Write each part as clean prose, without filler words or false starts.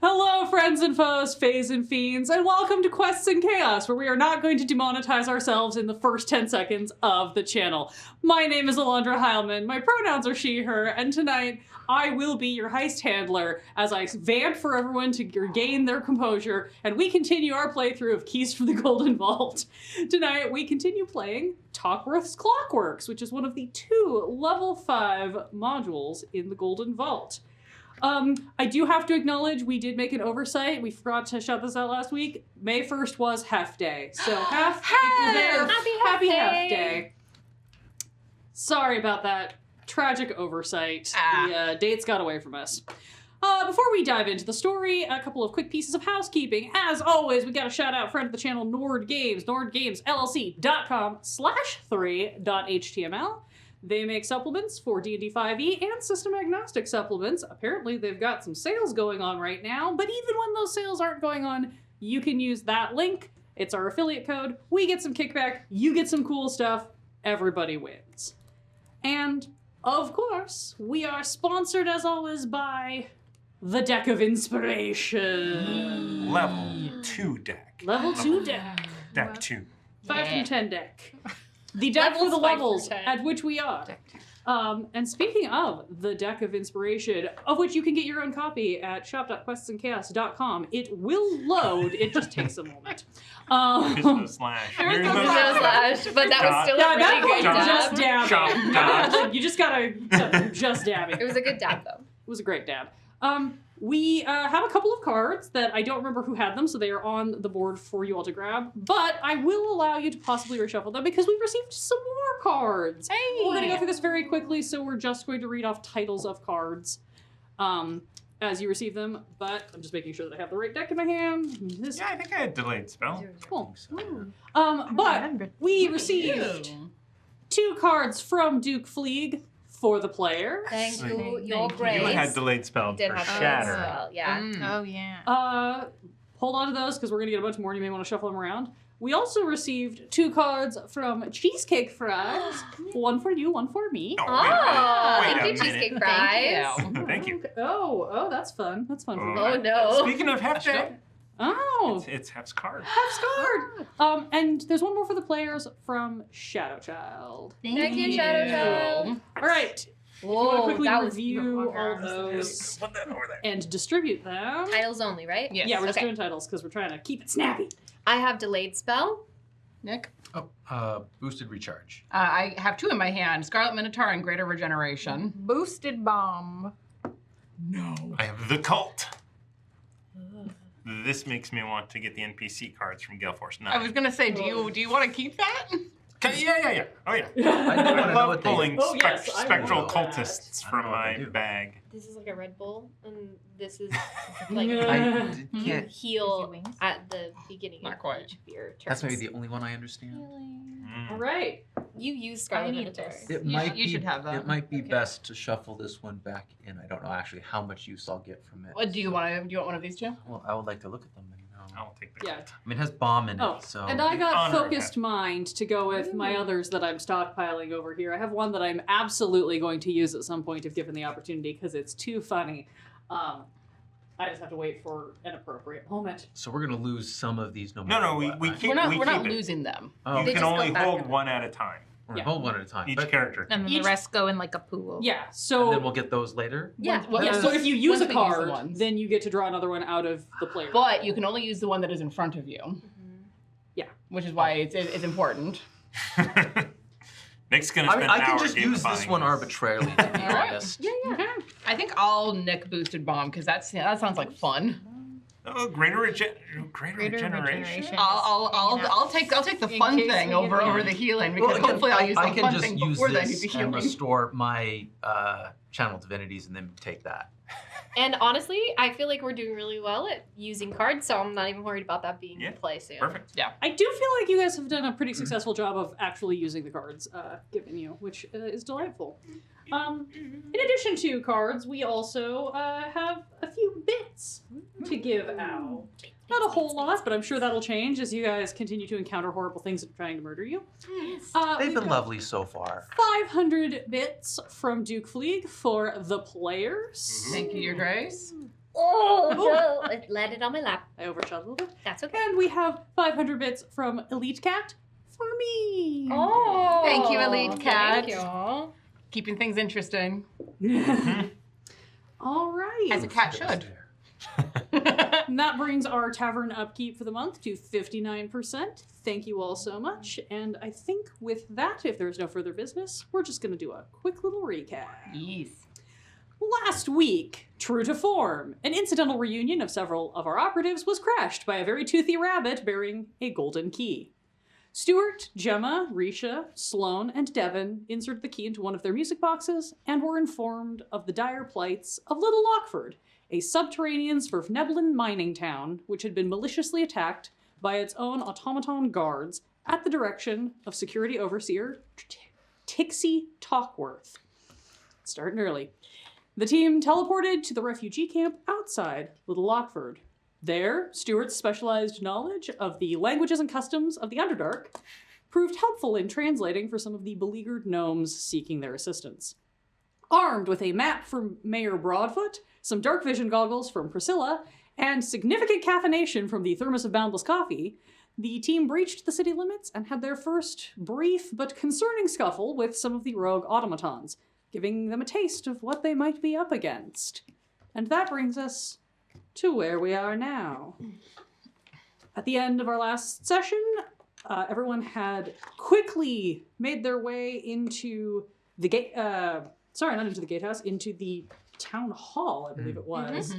Hello, friends and foes, fays and fiends, and welcome to Quests and Chaos, where we are not going to demonetize ourselves in the first 10 seconds of the channel. My name is Alondra Heilman, my pronouns are she, her, and tonight I will be your heist handler as I vamp for everyone to regain their composure, and we continue our playthrough of Keys for the Golden Vault. Tonight, we continue playing Tockworth's Clockworks, which is one of the 2 level 5 modules in the Golden Vault. I do have to acknowledge we did make an oversight. We forgot to shout this out last week. May 1st was Hef Day. So Hef, if you're there, happy Hef Day. Sorry about that tragic oversight. The dates got away from us. Before we dive into the story, a couple of quick pieces of housekeeping. As always, we got to shout out friend of the channel, Nord Games, nordgamesllc.com/3.html. They make supplements for DnD5e and system agnostic supplements. Apparently, they've got some sales going on right now, but even when those sales aren't going on, you can use that link. It's our affiliate code. We get some kickback. You get some cool stuff. Everybody wins. And, of course, we are sponsored, as always, by the Deck of Inspiration. Level 2 deck. Level 2 deck. Deck 2. 5 from 10 deck. The deck for the levels at which we are. And speaking of the Deck of Inspiration, of which you can get your own copy at shop.questsandchaos.com, it will load. It just takes a moment. There's no slash. There was no slash, but that was still a really good dab. Just dab. You just gotta just dab it. It was a good dab, though. It was a great dab. We have a couple of cards that I don't remember who had them, so they are on the board for you all to grab. But I will allow you to possibly reshuffle them because we've received some more cards. Hey! We're going to go through this very quickly, so we're just going to read off titles of cards as you receive them. But I'm just making sure that I have the right deck in my hand. Yeah, I think I had delayed spell. Cool. But we received 2 cards from Duke Fleeg for the player. Thank you, you. your grace. You had delayed spell Did for have Shatter. delayed spell, yeah. Oh, yeah. Hold on to those because we're going to get a bunch more and you may want to shuffle them around. We also received 2 cards from Cheesecake Fries. One for you, one for me. Oh, Thank you, Cheesecake Fries. Thank you. Oh, that's fun. That's fun for me. Oh, no. Speaking of Hef Day, Oh, it's Hef's card. Hef's card. And there's one more for the players from Shadow Child. Thank you, Shadow Child. All right. Whoa, If you want to quickly that was review all those Put that over there. and distribute them. titles only, right? Yes. Yeah, we're just Okay. doing titles because we're trying to keep it snappy. I have delayed spell. Nick? Boosted recharge. I have 2 in my hand. Scarlet Minotaur and Greater Regeneration. Boosted bomb. No. I have the cult. This makes me want to get the NPC cards from Gale Force 9. I was gonna say, do you want to keep that? Yeah. Oh, yeah. I do want to know love what they pulling Oh, yes, I spectral know that. cultists I from know what my they do. bag. This is like a Red Bull, and this is like I can't. heal at the beginning Not of quite. each of your turns. That's maybe the only one I understand. All right. You use Scarlet I need Minotaur. this. It You might should- you be. should have that. It might be Okay. best to shuffle this one back in. I don't know actually how much use I'll get from it. What do you want one of these 2? Well, I would like to look at them. And, I'll take the Yeah. cult. I mean, it has bomb in it, Oh, so. and I got Honor Focused Mind to go with my others that I'm stockpiling over here. I have one that I'm absolutely going to use at some point if given the opportunity because it's too funny. I just have to wait for an appropriate moment. So we're gonna lose some of these no No, matter no, what, we right? keep We're not it. losing them. Oh, You They can just go only back hold in. one at a time. we're gonna yeah. hold one at a time. Each but- character. And then Each- the rest go in like a pool. Yeah, And so then we'll get those later. Yeah. so if you use once a they use the card, ones. then you get to draw another one out of the player. But you can only use the one that is in front of you. Yeah. Which is why it's important. Nick's gonna I spend mean, an I can hour just use this gamifying one arbitrarily, to be Alright. honest. Okay. I think I'll Nick Boosted Bomb because that sounds like fun. Oh, greater regeneration. regeneration. I'll take the In fun case thing we over get- the healing because Well, again, hopefully I'll use I the can fun just thing use before then I do this the and healing. restore my channel divinities and then take that. And honestly, I feel like we're doing really well at using cards, so I'm not even worried about that being Yeah. in play soon. Perfect. I do feel like you guys have done a pretty successful job of actually using the cards given you, which is delightful. In addition to cards, we also have a few bits to give out. Not a whole lot, but I'm sure that'll change as you guys continue to encounter horrible things that are trying to murder you. They've We've been got lovely so far. 500 bits from Duke Fleeg for the players. Thank you, Your Grace. Oh, So it landed on my lap. I overshot a little bit. That's okay. And we have 500 bits from Elite Cat for me. Oh, Thank you, Elite Cat. Thank you. Keeping things interesting. All right. As a cat should. And that brings our tavern upkeep for the month to 59%. Thank you all so much. And I think with that, if there's no further business, we're just going to do a quick little recap. Yes. Last week, true to form, an incidental reunion of several of our operatives was crashed by a very toothy rabbit bearing a golden key. Stuart, Gemma, Risha, Sloan, and Devon inserted the key into one of their music boxes and were informed of the dire plights of Little Lockford, a subterranean Sverfneblin mining town which had been maliciously attacked by its own automaton guards at the direction of security overseer Tixie Tockworth. Starting early. The team teleported to the refugee camp outside Little Lockford. There, Stuart's specialized knowledge of the languages and customs of the Underdark proved helpful in translating for some of the beleaguered gnomes seeking their assistance. Armed with a map from Mayor Broadfoot, some dark vision goggles from Priscilla, and significant caffeination from the thermos of Boundless Coffee, the team breached the city limits and had their first brief but concerning scuffle with some of the rogue automatons, giving them a taste of what they might be up against. And that brings us to where we are now. At the end of our last session, everyone had quickly made their way into the gate, sorry, not into the gatehouse, into the town hall, I believe it was,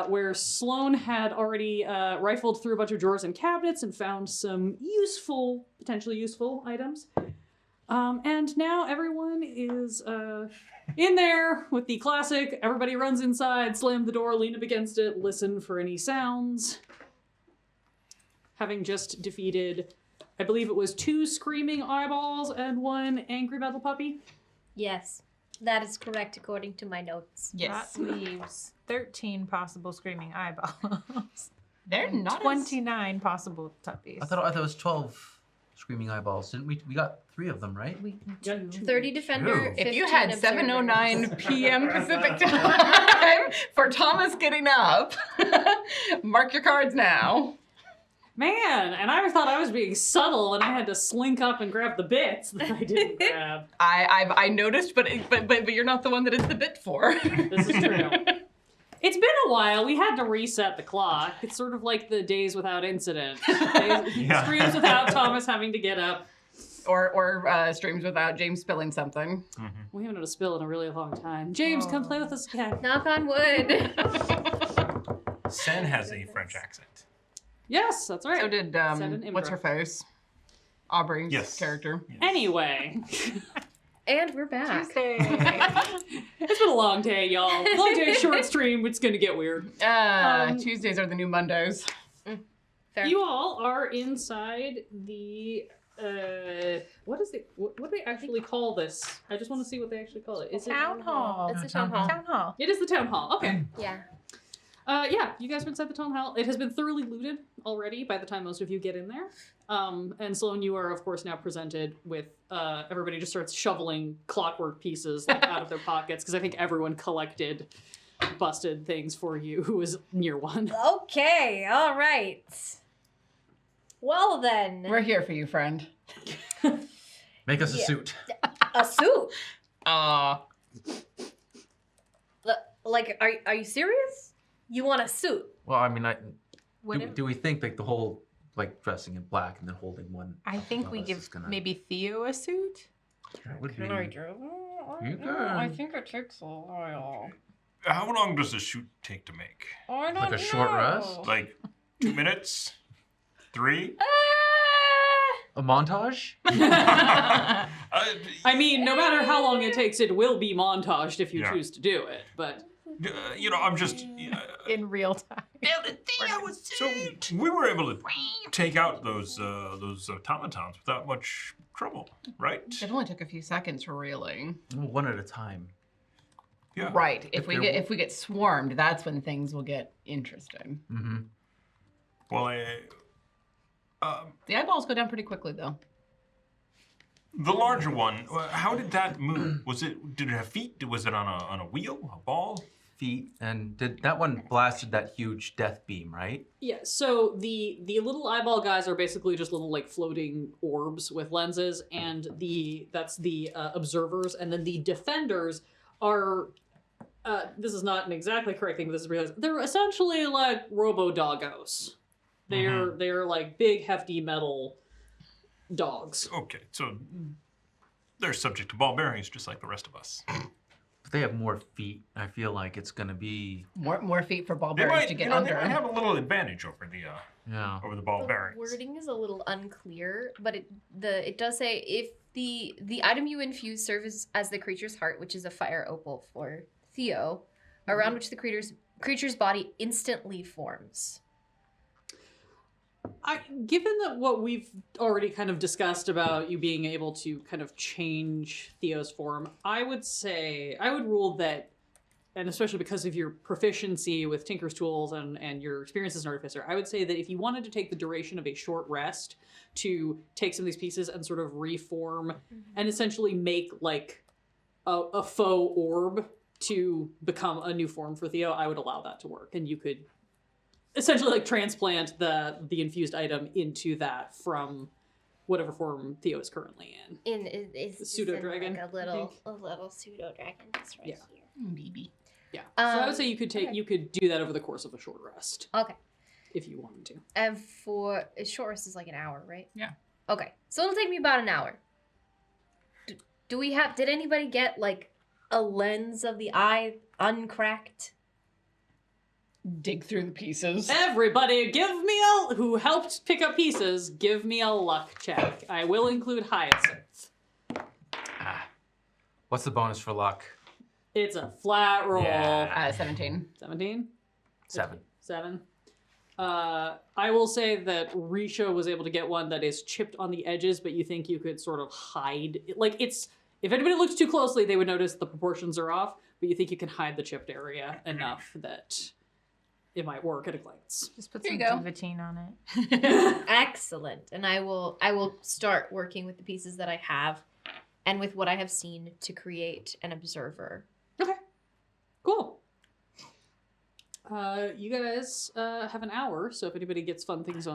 where Sloan had already rifled through a bunch of drawers and cabinets and found some useful, potentially useful items. And now everyone is in there with the classic, everybody runs inside, slam the door, lean up against it, listen for any sounds. Having just defeated, I believe it was 2 screaming eyeballs and 1 angry battle puppy. Yes, that is correct according to my notes. Yes. That leaves 13 possible screaming eyeballs. They're And not 29 possible puppies. I thought it was 12 screaming eyeballs. Didn't we? We got 3 of them, right? 30 defender, Ooh. 15 If you had observer. 7:09 p.m. Pacific time for Thomas getting up, mark your cards now. Man, and I thought I was being subtle and I had to slink up and grab the bits that I didn't grab. I noticed, but you're not the one that it's the bit for. This is true. It's been a while. We had to reset the clock. It's sort of like the days without incident. Streams without Thomas having to get up. Or streams without James spilling something. We haven't had a spill in a really long time. James, come play with us again. Knock on wood. Sen has a French accent. Yes, that's right. So did Seven what's her improv. face? Aubrey's Yes. character. Yes. Anyway, And we're back. Tuesday. it's been a long day, y'all. Long day, short stream. It's gonna get weird. Tuesdays are the new Mondays. Fair. You all are inside the what is it? What do they actually call this? I just want to see what they actually call it. Is it Town hall. It's the town hall. Town hall. It is the town hall. Okay. Yeah. Yeah, you guys are inside the town hall. It has been thoroughly looted already by the time most of you get in there. And Sloan, you are of course now presented with everybody just starts shoveling clockwork pieces like, out of their pockets because I think everyone collected busted things for you who was near one. Okay, all right. Well then, We're here for you, friend. Make us a Yeah. suit. a suit. Like, are you serious? You want a suit? Well, I mean, What do we think like the whole like dressing in black and then holding one? I think we Unless give it's gonna- maybe Theo a suit. That would be. do? You I can. think it takes a while. How long does a shoot take to make? I don't Like a short rest? Like 2 minutes? 3? A montage? I mean, no matter how long it takes, it will be montaged if you Yeah. choose to do it. But you know, I'm just. In real time. So we were able to take out those automatons without much trouble, right? It only took a few seconds, really. One at a time. Yeah. Right. If If we get swarmed, that's when things will get interesting. Mm-hmm. Well, The eyeballs go down pretty quickly, though. the larger one. How did that move? Did it have feet? Was it on a wheel? A ball? feet, and did that one blasted that huge death beam, right? Yeah, so the little eyeball guys are basically just little like floating orbs with lenses, and that's the observers, and then the defenders are. This is not an exactly correct thing, but this is realized. They're essentially like robo-doggos. They're like big, hefty metal dogs. Okay, so they're subject to ball bearings just like the rest of us. But they have more feet. I feel like it's gonna be More feet for ball They bearings might, to get they under. might have a little advantage over the ball The bearings. wording is a little unclear, but it does say if the item you infuse serves as the creature's heart, which is a fire opal for Theo, around which the creature's body instantly forms. Given that what we've already kind of discussed about you being able to kind of change Theo's form, I would rule that, and especially because of your proficiency with Tinker's tools and your experience as an artificer, I would say that if you wanted to take the duration of a short rest to take some of these pieces and sort of reform and essentially make like a faux orb to become a new form for Theo, I would allow that to work, and you could essentially like transplant the infused item into that from whatever form Theo is currently in. Is pseudo dragon, like a little pseudo dragon that's right Yeah. here. Maybe. Yeah. So I would say you could do that over the course of a short rest Okay. if you wanted to. And for a short rest is like an hour, right? Yeah. Okay. So it'll take me about an hour. Did anybody get like a lens of the eye uncracked? Dig through the pieces. Everybody, who helped pick up pieces, give me a luck check. I will include Hyacinth. What's the bonus for luck? It's a flat roll. Yeah. 17. 17? 7. 7. I will say that Risha was able to get one that is chipped on the edges, but you think you could sort of hide. If anybody looks too closely, they would notice the proportions are off, but you think you can hide the chipped area enough that it might work at a glance. Just put There some you go. Divatine on it. Excellent. And I will start working with the pieces that I have and with what I have seen to create an observer. Okay. Cool. You guys have an hour, so if anybody gets fun things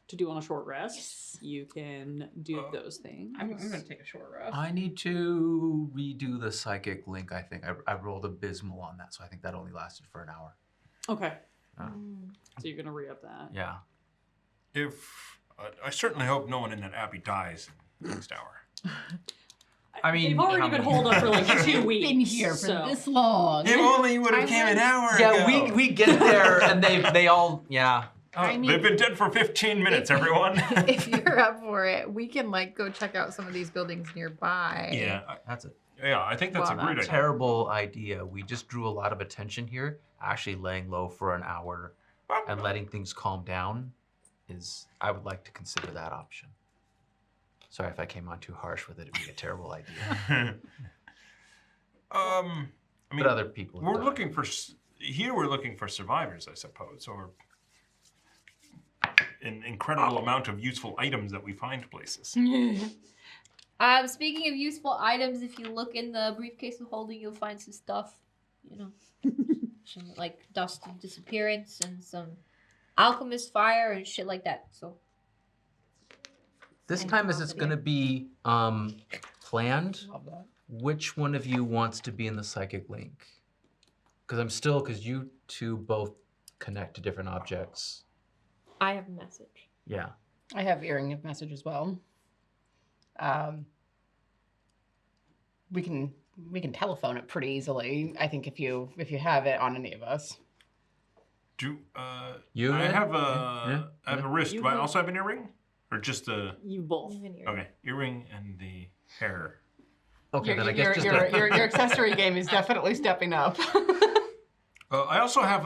to do on a short rest, you can do those things. I'm going to take a short rest. I need to redo the psychic link, I think. I rolled abysmal on that, so I think that only lasted for an hour. Okay. So you're going to re-up that. Yeah. I certainly hope no one in that abbey dies in the next hour. I mean, they've already been holed up for like 2 weeks. Been here for so. this long. If only you would have came an hour ago. Yeah, we get there and they all, yeah. I mean, They've been dead for 15 minutes, everyone. if you're up for it, we can like go check out some of these buildings nearby. Yeah, That's a I think that's a great idea. terrible idea. We just drew a lot of attention here. Actually laying low for an hour and letting things calm down I would like to consider that option. Sorry if I came on too harsh with it. It'd be a terrible idea. I mean, But other people. have we're done it. looking for survivors, I suppose, or an incredible amount of useful items that we find places. Speaking of useful items, if you look in the briefcase of holding, you'll find some stuff, some like dust and disappearance and some alchemist fire and shit like that. So This and time, is this comedy. going to be planned? Love that. Which one of you wants to be in the psychic link? Because you two both connect to different objects. I have a message. Yeah. I have earring of message as well. We can telephone it pretty easily. I think if you have it on any of us. You? I have Yeah. I have a wrist. You Do I have- also have an earring, or just the You both. okay earring and the hair? Okay, then I your, guess just your accessory game is definitely stepping up. I also have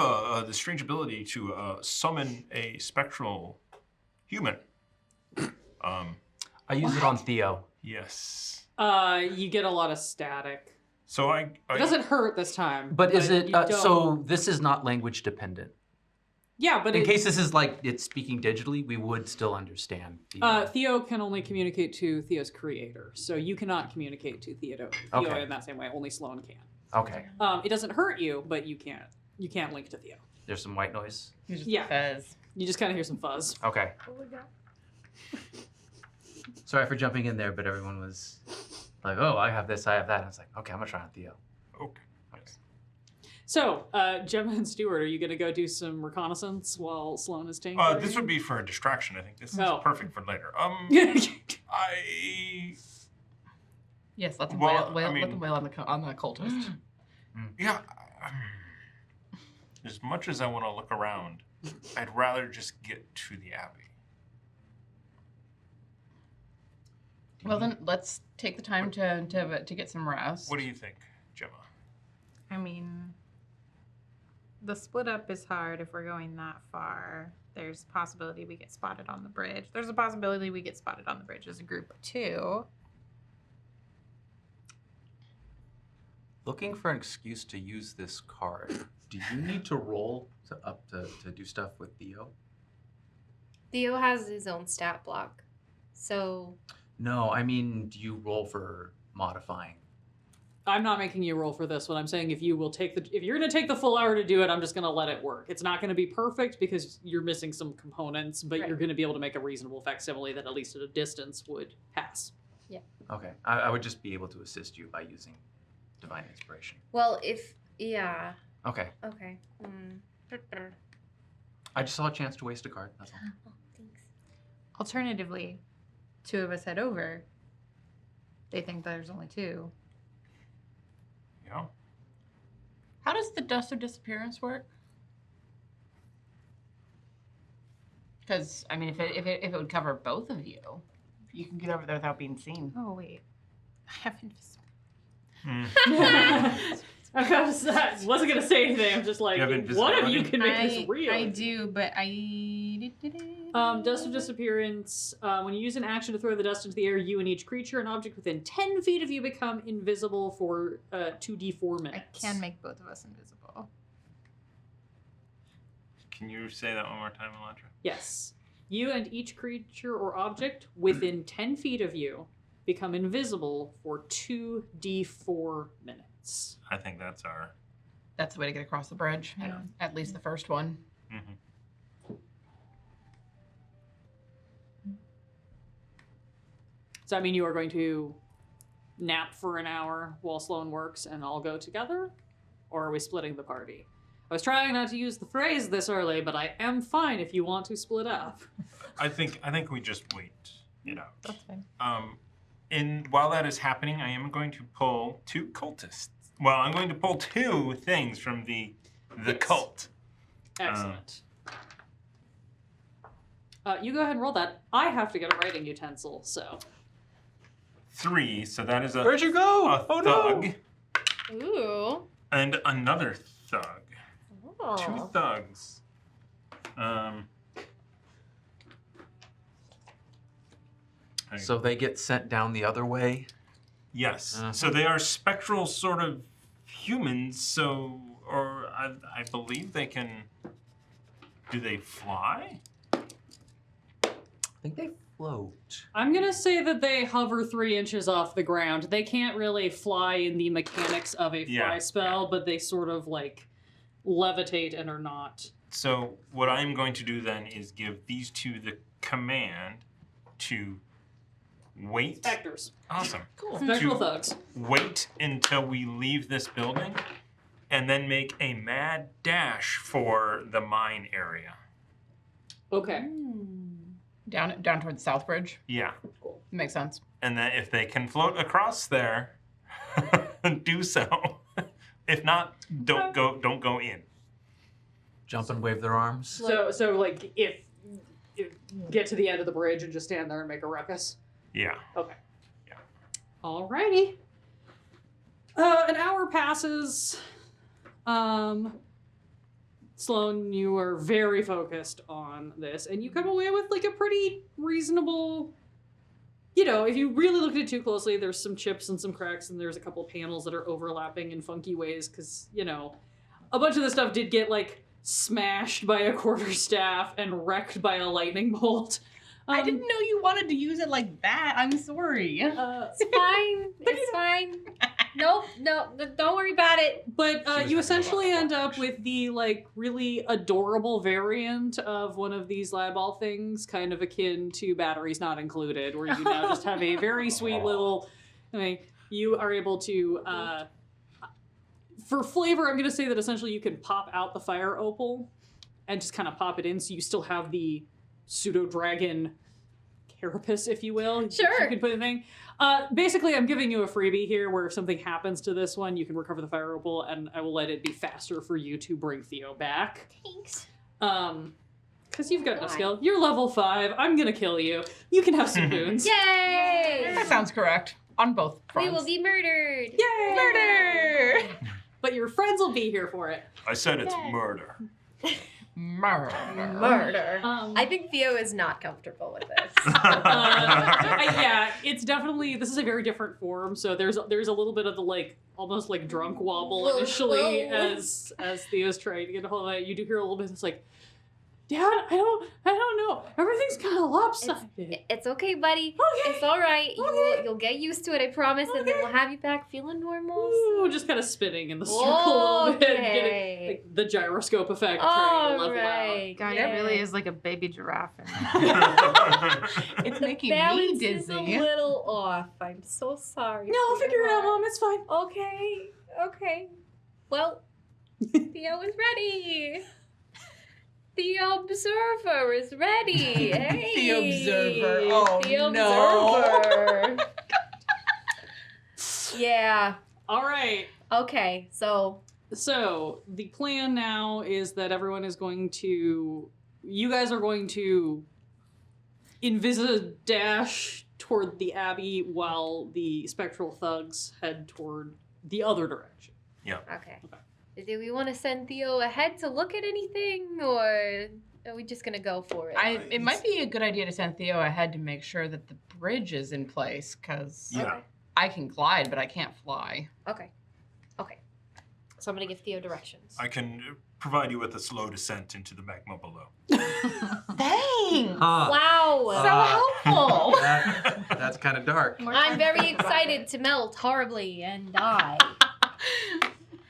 the strange ability to summon a spectral human. I use it on Theo. Yes. You get a lot of static. So It doesn't hurt this time. But is it, you don't- so this is not language dependent? Yeah, but In case this is like, it's speaking digitally, we would still understand. Theo can only communicate to Theo's creator, so you cannot communicate to Theo Okay. in that same way. Only Sloan can. Okay. It doesn't hurt you, but you can't link to Theo. There's some white noise. You just Yeah. says. You just kind of hear some fuzz. Okay. Oh my god. Sorry for jumping in there, but everyone was like, "Oh, I have this, I have that." And I was like, "Okay, I'm gonna try on Theo." Okay. So, Gemma and Stuart, are you going to go do some reconnaissance while Sloan is taking? This would be for a distraction. I think this is perfect for later. Yes, let them Well, wail, I mean- let them wail on the cultist. Yeah. As much as I want to look around, I'd rather just get to the Abbey. Well, then let's take the time to get some rest. What do you think, Gemma? I mean, the split up is hard if we're going that far. There's a possibility we get spotted on the bridge. There's a possibility we get spotted on the bridge as a group of 2. Looking for an excuse to use this card. Do you need to roll to do stuff with Theo? Theo has his own stat block. So No, I mean, do you roll for modifying? I'm not making you roll for this one. I'm saying if you're going to take the full hour to do it, I'm just going to let it work. It's not going to be perfect because you're missing some components, but Right. you're going to be able to make a reasonable facsimile that at least at a distance would pass. Okay, I would just be able to assist you by using Divine Inspiration. well, Okay, okay. I just saw a chance to waste a card, that's all. Oh, thanks. Alternatively, 2 of us head over. They think there's only 2. Yeah. How does the dust of disappearance work? Because I mean, if it would cover both of you, you can get over there without being seen. Oh wait, I have invisible. I wasn't going to say anything. I'm just like, You have one of you invisibility? can make this real. I do, but Dust of Disappearance. When you use an action to throw the dust into the air, you and each creature and object within 10 feet of you become invisible for 2d4 I minutes. can make both of us invisible. Can you say that one more time, Elantra? Yes. You and each creature or object within 10 feet of you become invisible for 2d4 minutes. I think that's our. That's the way to get across the bridge. Yeah. At least the first one. Mm-hmm. Does that mean you are going to nap for an hour while Sloan works and all go together? Or are we splitting the party? I was trying not to use the phrase this early, but I am fine if you want to split up. I think we just wait it out. That's fine. And while that is happening, I am going to pull 2 cultists. Well, I'm going to pull 2 things from the Yes. cult. Excellent. You go ahead and roll that. I have to get a writing utensil, so. 3, so that is a Where'd you go? a Oh thug no! Ooh. and another thug. 2 Oh. thugs. So they get sent down the other way? Yes. Uh-huh. So they are spectral sort of humans, or I believe they can. Do they fly? I think they float. I'm gonna say that they hover 3 inches off the ground. They can't really fly in the mechanics of a fly Yeah. spell, but they sort of like levitate and are not. So what I'm going to do then is give these 2 the command to wait. Specters. Awesome. Cool. Spectral To- thugs. Wait until we leave this building, and then make a mad dash for the mine area. Okay. Down toward the South Bridge. Yeah. Makes sense. And then if they can float across there, do so. If not, don't go in. Jump and wave their arms. So like if get to the end of the bridge and just stand there and make a ruckus. Yeah. Okay. Yeah. Alrighty. An hour passes. Sloan, you are very focused on this, and you come away with like a pretty reasonable. You know, if you really look at it too closely, there's some chips and some cracks, and there's a couple panels that are overlapping in funky ways, because, you know, a bunch of the stuff did get like smashed by a quarterstaff and wrecked by a lightning bolt. I didn't know you wanted to use it like that. I'm sorry. It's fine. It's fine. Nope, no, don't worry about it. But She was you having a lot essentially of fun, end up actually. with the like really adorable variant of one of these lab ball things, kind of akin to batteries not included, where you now just have a very sweet little. I mean, you are able to. For flavor, I'm going to say that essentially you can pop out the fire opal and just kind of pop it in, so you still have the pseudo dragon carapace, if you will. Sure. You can put in thing. Basically, I'm giving you a freebie here where if something happens to this one, you can recover the fire opal, and I will let it be faster for you to bring Theo back. Thanks. Because you've got no Why? skill. You're level 5. I'm going to kill you. You can have some boons. Yay! That sounds correct on both fronts. We will be murdered. Yay! murder. But your friends will be here for it. I said it's Yay. murder. Murder. Murder. Um, I think Theo is not comfortable with this. yeah, it's definitely, this is a very different form, so there's a little bit of the like almost like drunk wobble Whoa, initially whoa. as Theo's trying to get a hold of it. You do hear a little bit. It's like, Dad, I don't know. Everything's kind of lopsided. It's okay, buddy. Okay. It's all right. Okay. You'll get used to it, I promise, and then Okay. we'll have you back feeling normal. Ooh, just kind of spinning in the circle a little bit, getting Okay. like, the gyroscope effect. trying to All level out. right. God, yeah. it really is like a baby giraffe. It's The making me balance is a dizzy. little off. I'm so sorry. No, I'll figure it out, Mom. It's fine. Okay. Well, Theo is ready. The observer is ready. Hey. The observer. Oh, the no. observer. Yeah. All right. Okay. So So the plan now is that everyone is going to, you guys are going to dash toward the Abbey while the spectral thugs head toward the other direction. okay. Do we want to send Theo ahead to look at anything, or are we just gonna go for it? It might be a good idea to send Theo ahead to make sure that the bridge is in place, because Yeah. I can glide, but I can't fly. Okay. So I'm gonna give Theo directions. I can provide you with a slow descent into the magma below. Thanks! Wow. So helpful! That's kind of dark. I'm very excited to melt horribly and die.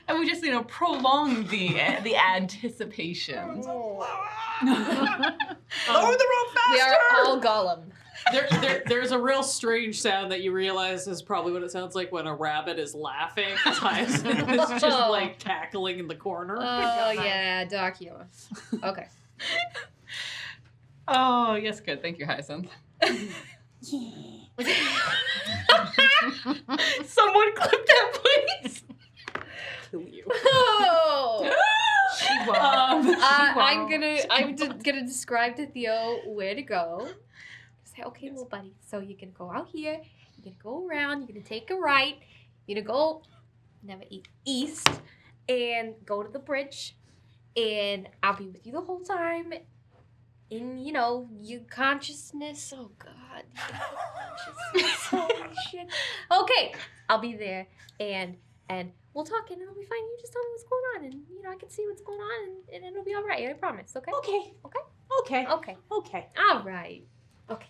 And we just, prolong the anticipation. Oh. Lower the rope faster! We are all Gollum. There's a real strange sound that you realize is probably what it sounds like when a rabbit is laughing. It's just like cackling in the corner. Oh yeah, dark humor. Okay. Oh, yes, good. Thank you, Hyacinth. Someone clip that, please. Kill you. Oh. I'm won't. just gonna describe to Theo where to go. Say, okay, little buddy. So you're gonna go out here. You're gonna go around. You're gonna take a right. You're gonna go, never east, and go to the bridge. And I'll be with you the whole time. In your consciousness. Oh God, your consciousness. Oh shit. Okay, I'll be there, and we'll talk, and it'll be fine. You just tell me what's going on, and I can see what's going on, and it'll be all right. I promise. Okay. Okay. Okay. Okay. Okay. Okay. All right. Okay.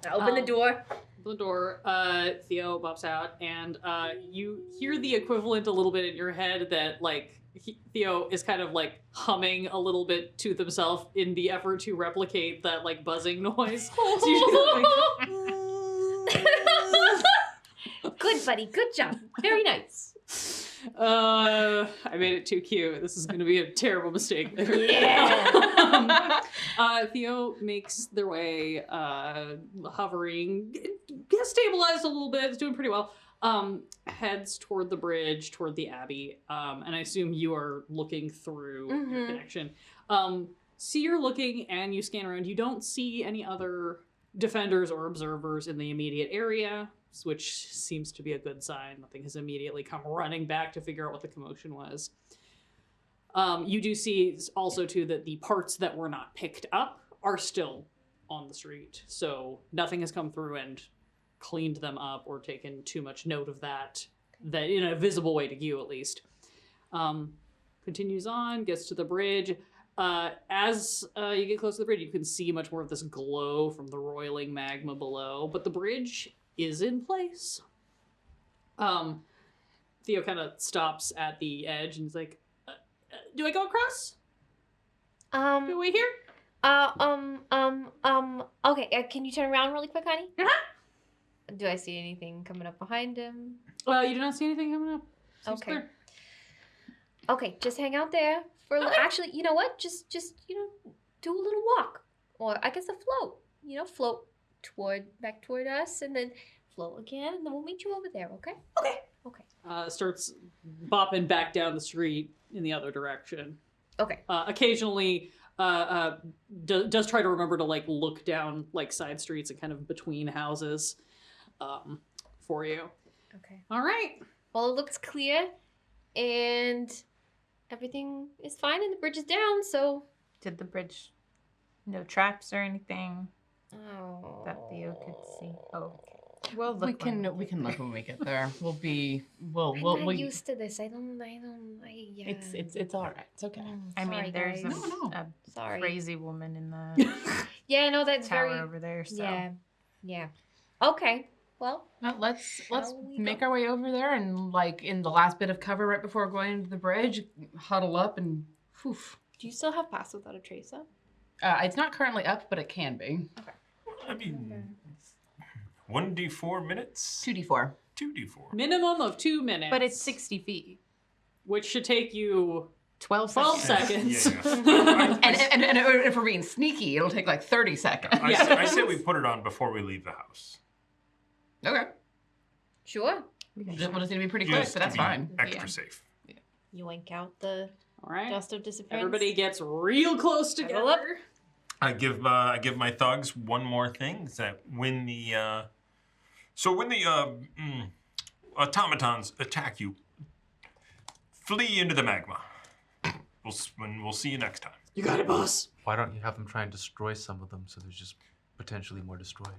Now open the door. The door, Theo pops out, and you hear the equivalent a little bit in your head that, like, Theo is kind of, like, humming a little bit to himself in the effort to replicate that, like, buzzing noise. It's usually like, Good, buddy. Good job. Very nice. I made it too cute. This is going to be a terrible mistake. Yeah. Theo makes their way, hovering, gets stabilized a little bit, is doing pretty well, heads toward the bridge, toward the Abbey, and I assume you are looking through your Mhm. connection. So you're looking and you scan around. You don't see any other defenders or observers in the immediate area, which seems to be a good sign. Nothing has immediately come running back to figure out what the commotion was. You do see also, too, that the parts that were not picked up are still on the street. So nothing has come through and cleaned them up or taken too much note of that in a visible way to you, at least. Continues on, gets to the bridge. As you get close to the bridge, you can see much more of this glow from the roiling magma below, but the bridge is in place. Theo kind of stops at the edge and is like, do I go across? Do I wait here? Okay, can you turn around really quick, honey? Uh-huh. Do I see anything coming up behind him? You do not see anything coming up. Seems Okay. clear. Okay, just hang out there for a little. Okay. Actually, you know what? Just do a little walk, or I guess a float. Float back toward us, and then float again, and then we'll meet you over there. Okay? Okay. Starts bopping back down the street in the other direction. Okay. Occasionally, does try to remember to like look down like side streets and kind of between houses, for you. Okay. All right. Well, it looks clear, and everything is fine, and the bridge is down. So. Did the bridge, no traps or anything Oh. that Theo could see? Oh, well, We can look when we get there. We'll I'm not used to this. It's all right. It's okay. I mean, sorry, there's guys. No. a Sorry. crazy woman in the Yeah, no, that's tower very. over there. So Yeah. Okay. Well. Now, let's we make go? our way over there and like in the last bit of cover right before going into the bridge, huddle up and poof. Do you still have Pass Without a Trace up? It's not currently up, but it can be. I mean, 1d4 minutes? 2d4. 2d4. Minimum of 2 minutes. but it's 60 feet. which should take you 12 12 seconds. seconds. Yeah. And if we're being sneaky, it'll take like 30 seconds. I say we put it on before we leave the house. Okay. Sure. We'll just need to be pretty quick, Just so to that's be fine. Extra Yeah. safe. You wank out the All right. dust of disappearance. Everybody gets real close Huddle up. together. I give my thugs one more thing. Is that when the automatons attack you, flee into the magma. We'll see you next time. You got it, boss. Why don't you have them try and destroy some of them so there's just potentially more destroyed?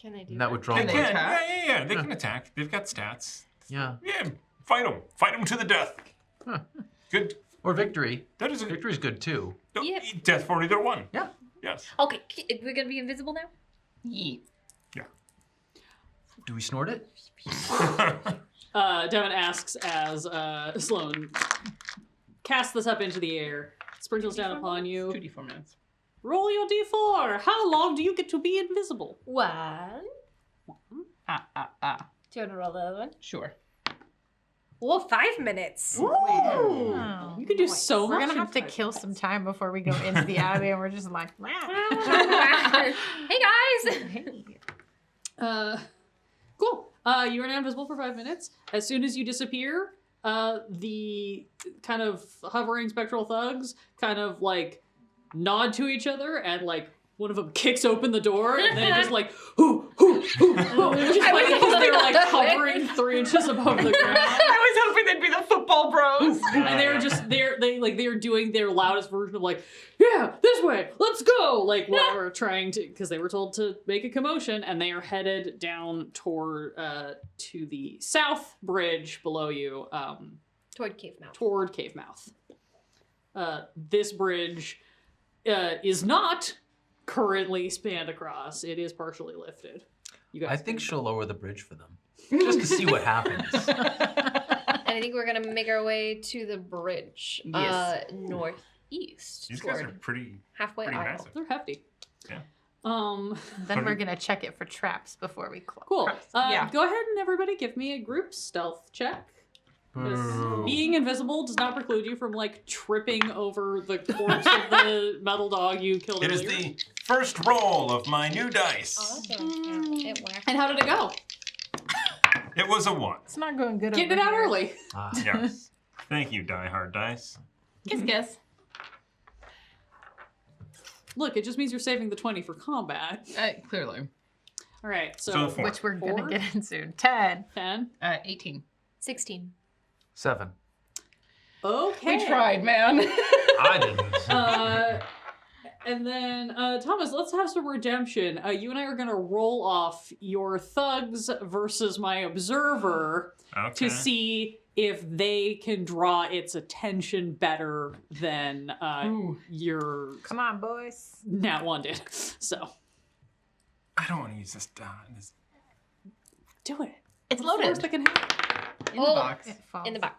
Can I do And that would draw They Can more. they can. attack? Yeah. They can attack. They've got stats. Yeah. Yeah. Fight them. Fight them to the death. Huh. Good. Or victory. That is a Victory's good too. Yep. death for either one. Yeah. Yes. Okay, we're gonna be invisible now? Yeet. Do we snort it? Devin asks as Sloan casts this up into the air, sprinkles down upon you. 2d4 minutes. Roll your d4. How long do you get to be invisible? 1. Do you want to roll the other one? Sure. Well, 5 minutes. Ooh. Oh. You can do so We're much. gonna in have to 5 kill some time before we go into the abbey, and we're just like, Hey guys! Cool. You are now invisible for 5 minutes. As soon as you disappear, the kind of hovering spectral thugs kind of like nod to each other, and like one of them kicks open the door, and then just like, hoo, hoo, hoo, hoo. Just I like was because they're hoping like that way. hovering 3 inches above the ground. I was hoping they'd be the football bros. And they're doing their loudest version of like, yeah, this way, let's go, like whatever, trying to, because they were told to make a commotion, and they are headed down toward to the south bridge below you, Toward Cave Mouth. toward Cave Mouth. This bridge is not currently spanned across; it is partially lifted. You I think she'll lower the bridge for them. Just to see what happens. And I think we're gonna make our way to the bridge. Yes. Northeast. These guys are toward pretty halfway aisle. massive. they're hefty. Yeah. then we're gonna check it for traps before we close. Cool. Yeah. Go ahead and everybody give me a group stealth check. Boo. Being invisible does not preclude you from like tripping over the corpse of the metal dog you killed It is earlier. the first roll of my new Oh, dice. that's right. It whacked. And how did it go? It was a 1. It's not going good. Getting it over out here. early. Ah, Yes. Thank you, Die Hard Dice. Kiss. Look, it just means you're saving the 20 for combat. Clearly. All right, so, So 4. Which we're 4, gonna get into. 10. 10. 18. 16. 7. Okay. We tried, man. I didn't. And then, Thomas, let's have some redemption. You and I are going to roll off your thugs versus my observer Okay. to see if they can draw its attention better than Ooh. your Come on, boys. Nat 1 did. So, I don't want to use this die. do it. It's What's the worst loaded. that can happen? In the box. It falls. In the box.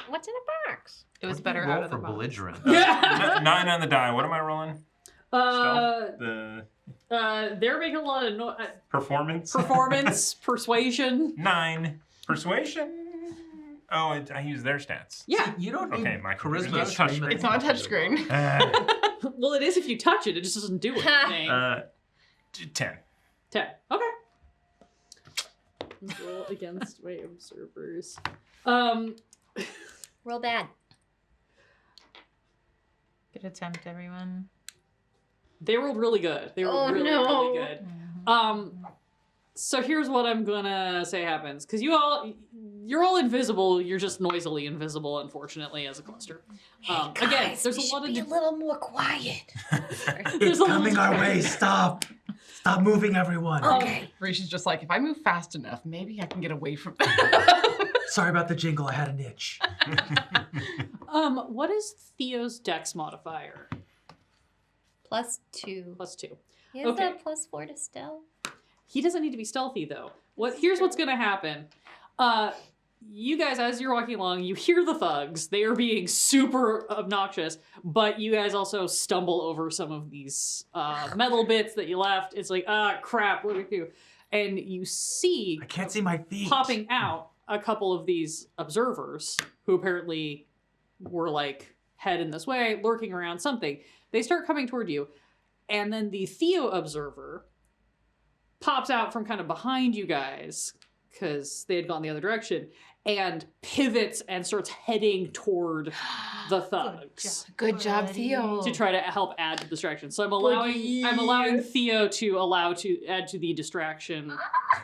What's in a box? It was What do you better roll out of the for box. belligerent. Yeah. 9 on the die. What am I rolling? Stealth? The They're making a lot of performance? performance, persuasion. 9. Persuasion? Oh, I use their stats. Yeah. You don't Okay, need my charisma. computer's to not scream touchscreen. at It's not a the touchscreen. Well, it is if you touch it. It just doesn't do anything. 10. 10. Okay. Roll against my observers. Roll bad. Good attempt, everyone. They rolled really good. They rolled Oh, really, no. really good. So here's what I'm gonna say happens, because you're all invisible. You're just noisily invisible, unfortunately, as a cluster. Again, there's a lot of. a little more quiet. There's It's a coming lot- our way. Stop. Stop moving, everyone. Okay. Risha's just like, if I move fast enough, maybe I can get away from them. Sorry about the jingle. I had an itch. What is Theo's dex modifier? +2. +2. He has Okay. a +4 to stealth. He doesn't need to be stealthy though. Here's what's gonna happen. You guys, as you're walking along, you hear the thugs. They are being super obnoxious, but you guys also stumble over some of these metal bits that you left. It's like, crap, what do we do? And you see I can't see my feet. popping out a couple of these observers who apparently were like heading this way, lurking around something. They start coming toward you, and then the Theo observer pops out from kind of behind you guys because they had gone the other direction and pivots and starts heading toward the thugs Good job, Theo. to try to help add to the distraction. So I'm allowing Theo to add to the distraction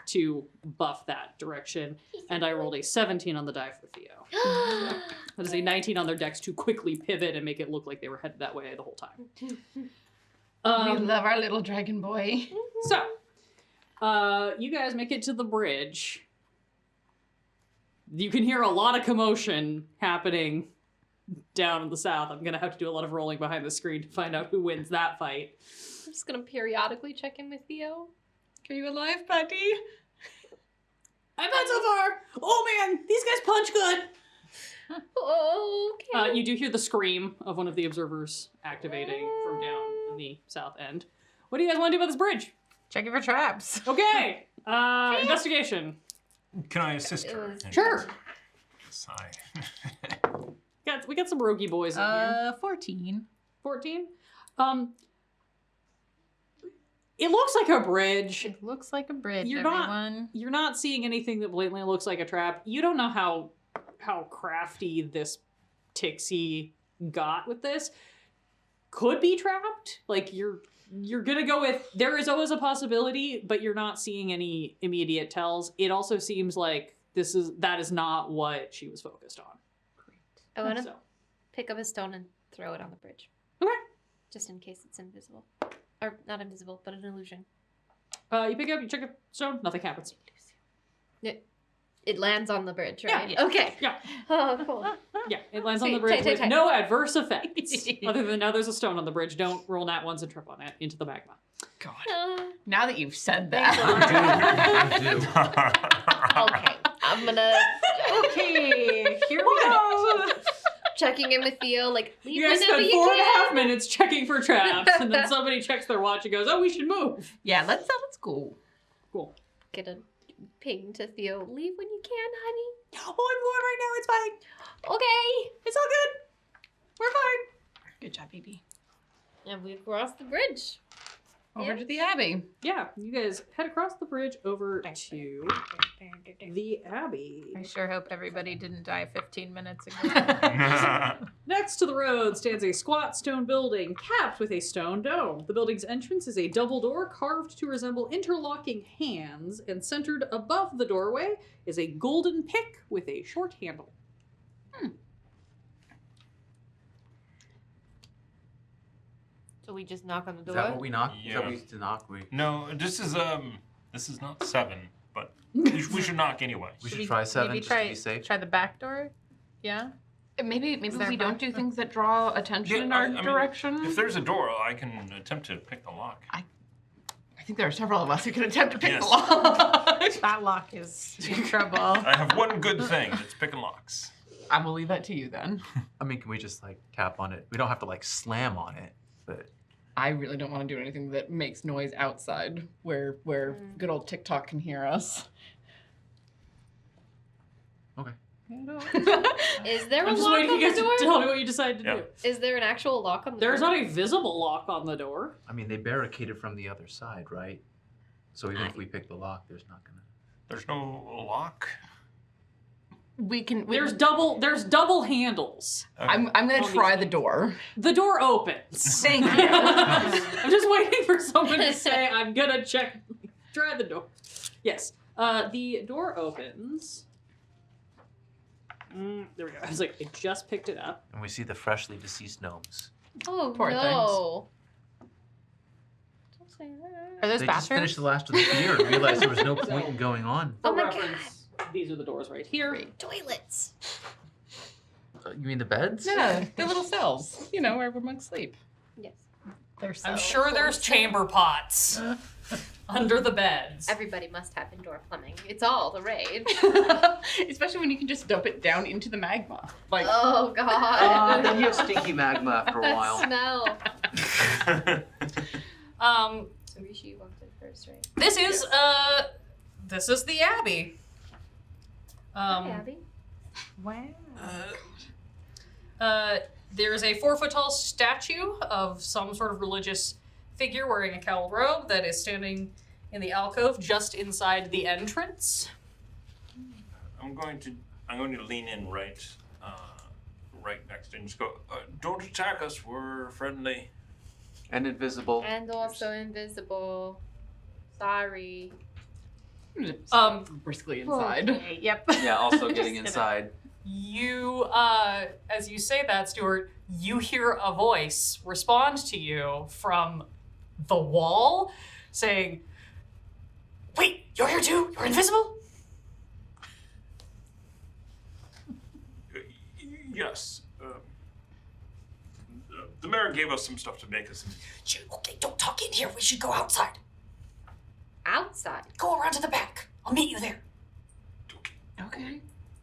to buff that direction. And I rolled a 17 on the die for Theo. That is a 19 on their dex to quickly pivot and make it look like they were headed that way the whole time. We love our little dragon boy. So, you guys make it to the bridge. You can hear a lot of commotion happening down in the south. I'm gonna have to do a lot of rolling behind the screen to find out who wins that fight. I'm just gonna periodically check in with Theo. Are you alive, buddy? I'm not so far. Oh man, these guys punch good. Okay. You do hear the scream of one of the observers activating from down in the south end. What do you guys want to do about this bridge? Checking for traps. Okay. Investigation. Can I assist her? Sure. Yes, We got some roguey boys in here. 14. 14. It looks like a bridge. It looks like a bridge, You're not- everyone. You're not seeing anything that blatantly looks like a trap. You don't know how crafty this Tixie got with this. Could be trapped. Like you're gonna go with there is always a possibility, but you're not seeing any immediate tells. It also seems like that is not what she was focused on. I want to So, pick up a stone and throw it on the bridge. okay. Just in case it's invisible. Or not invisible, but an illusion. You check a stone, nothing happens. It lands on the bridge, right? Yeah. Okay. Yeah. Oh, cool. Yeah, it lands on the Sweet. bridge Tight, with tight, no adverse effects. Other than now there's a stone on the bridge. Don't roll nat ones and trip on it into the magma. God. Uh, Now that you've said Thanks, that. I do. okay. I'm gonna Okay, here we go. checking in with Theo, like, leave You guys whenever spend you 4.5 can. minutes checking for traps, and then somebody checks their watch and goes, "Oh, we should move." Yeah, let's go. Cool. Get a ping to Theo. Leave when you can, honey. Oh, I'm going right now. It's fine. Okay. It's all good. We're fine. Good job, baby. And we cross the bridge. Over Yeah. to the Abbey. Yeah, you guys head across the bridge over to the Abbey. I sure hope everybody didn't die 15 minutes ago. Next to the road stands a squat stone building capped with a stone dome. The building's entrance is a double door carved to resemble interlocking hands, and centered above the doorway is a golden pick with a short handle. So we just knock on the Is door. that what we knock? Is that Yeah. what we used to knock? No, this is not 7, but we should knock anyway. We should try 7 maybe just try, to be safe. Try the back door? Yeah? Maybe there we a don't back do door? things that draw attention Yeah, in our I mean, direction. If there's a door, I can attempt to pick the lock. I think there are several of us who can attempt to pick Yes. the lock. That lock is in trouble. I have one good thing. It's picking locks. I will leave that to you then. I mean, can we just like tap on it? We don't have to like slam on it, but I really don't want to do anything that makes noise outside where good old TikTok can hear us. okay. Is there a I'm just lock waiting for on you guys the to door? tell me what you decide to Yeah. do. Is there an actual lock on the There's door? not a visible lock on the door. I mean, they barricaded from the other side, right? So even if we pick the lock, there's not gonna. There's no lock. There's double handles. Okay. I'm gonna On try these the door. The door opens. Thank you. I'm just waiting for someone to say, I'm gonna try the door. Yes. The door opens. There we go. I was like, I just picked it up. And we see the freshly deceased gnomes. Oh Poor no. Don't say that. Are those They just finished bathrooms? the last of the beer and realized there was no point in going on. For Oh my reference, these are the doors right here. Toilets. You mean the beds? Yeah, they're little cells. You know, where monks sleep. Yes. They're I'm cells. sure there's chamber pots under the beds. Everybody must have indoor plumbing. It's all the rage. Especially when you can just dump it down into the magma. Like, Oh god. then you have stinky magma after a That while. smell. So Rishi walked in first, right? This is the Abbey. Hi, Abby. Wow. There is a 4-foot tall statue of some sort of religious figure wearing a cowl robe that is standing in the alcove just inside the entrance. I'm going to lean in right next to him and just go, don't attack us, we're friendly. And invisible. And also invisible. Sorry. briskly inside. Okay, yep. Yeah, also Just getting gonna- inside. You, as you say that, Stuart, you hear a voice respond to you from the wall saying, "Wait, you're here too? You're invisible?" Yes. The mayor gave us some stuff to make us. Okay, don't talk in here. We should go outside. Outside. Go around to the back. I'll meet you there. Okay.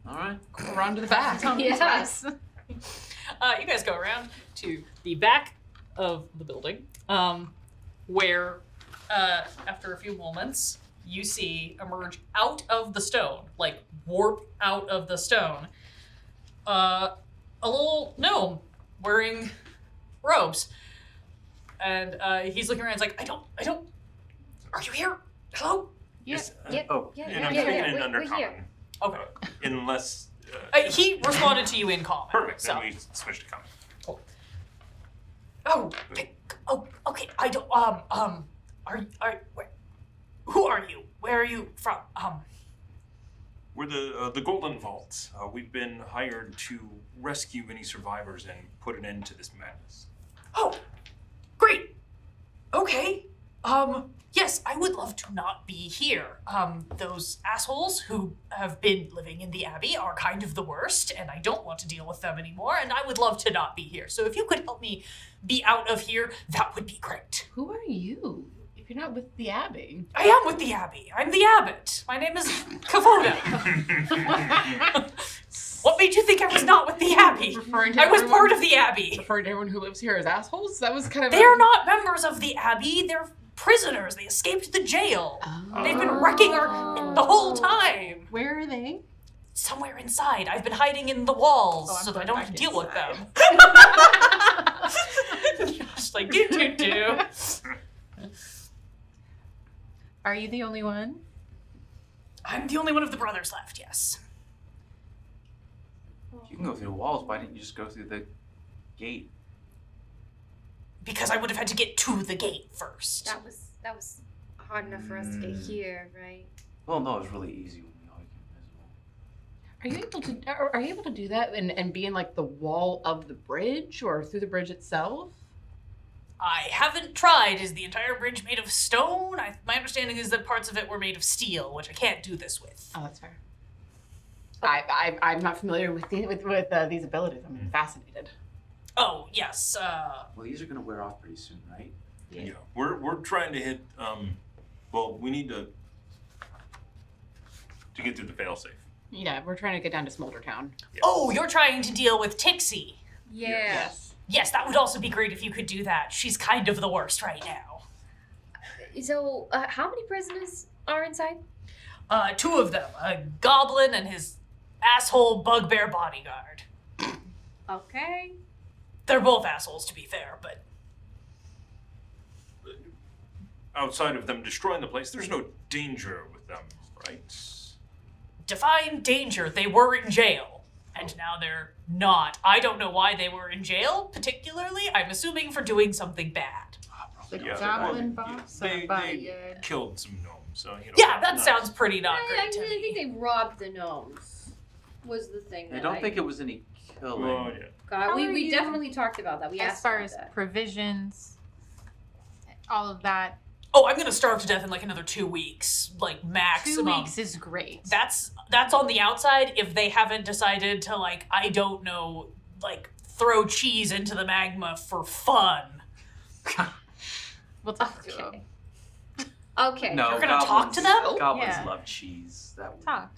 All right. Go around to the back. Yes. You guys go around to the back of the building, where, after a few moments, you see emerge out of the stone, like warp out of the stone, a little gnome wearing robes. And he's looking around, he's like, I don't, are you here? Hello? Yes. Yep. Oh, Yeah, And yeah, I'm yeah, speaking yeah. in We're undercommon. here. Okay. Unless. He responded to you in common. Perfect. So. Then we switch to common. Okay. I don't, who are you? Where are you from? We're the Golden Vault. We've been hired to rescue any survivors and put an end to this madness. Oh, great. Okay. Yes, I would love to not be here. Those assholes who have been living in the Abbey are kind of the worst, and I don't want to deal with them anymore, and I would love to not be here. So if you could help me be out of here, that would be great. Who are you? If you're not with the Abbey. I am with the Abbey. I'm the abbot. My name is Kavoda. What made you think I was not with the Abbey? Referring to I was everyone- part of the Abbey. Referring to everyone who lives here as assholes? That was kind of They're not members of the Abbey. They're prisoners. They escaped the jail. They've been wrecking the whole time. Where are they? Somewhere inside. I've been hiding in the walls Oh, I'm so that I going don't have to back deal with inside. them. Just like, do. Are you the only one? I'm the only one of the brothers left, yes. You can go through the walls. Why didn't you just go through the gate? Because I would have had to get to the gate first. That was hard enough for us to get here, right? Well, no, it was really easy when we all became invisible. Are you able to do that and be in like the wall of the bridge or through the bridge itself? I haven't tried. Is the entire bridge made of stone? My understanding is that parts of it were made of steel, which I can't do this with. Oh, that's fair. I'm not familiar with these abilities. I'm fascinated. Oh, yes. Well, these are gonna wear off pretty soon, right? Yeah. We're trying to hit Well, we need to get through the failsafe. Yeah, we're trying to get down to Smolder Town. Yeah. Oh, you're trying to deal with Tixie. Yeah. Yes, that would also be great if you could do that. She's kind of the worst right now. So, how many prisoners are inside? 2 of them, a goblin and his asshole bugbear bodyguard. Okay. They're both assholes, to be fair, but Outside of them destroying the place, there's no danger with them, right? define danger. They were in jail, and now they're not. I don't know why they were in jail, particularly. I'm assuming for doing something bad. The Yeah, goblin well, boss they or bodyguard? killed some gnomes, so you know. Yeah, that nice. sounds pretty not I great to really me. think they robbed the gnomes. Was the thing. I that don't think it was any killing. Oh yeah. God, How we are you- definitely talked about that. We As asked far about as that. provisions, all of that, Oh, I'm gonna starve to death in like another 2 weeks, like 2 maximum. weeks is great. That's on the outside if they haven't decided to, like, I don't know, like throw cheese into the magma for fun. We'll talk to them. Okay. Okay. No, You're gonna talk to them? Goblins Yeah. love cheese. That would Talk.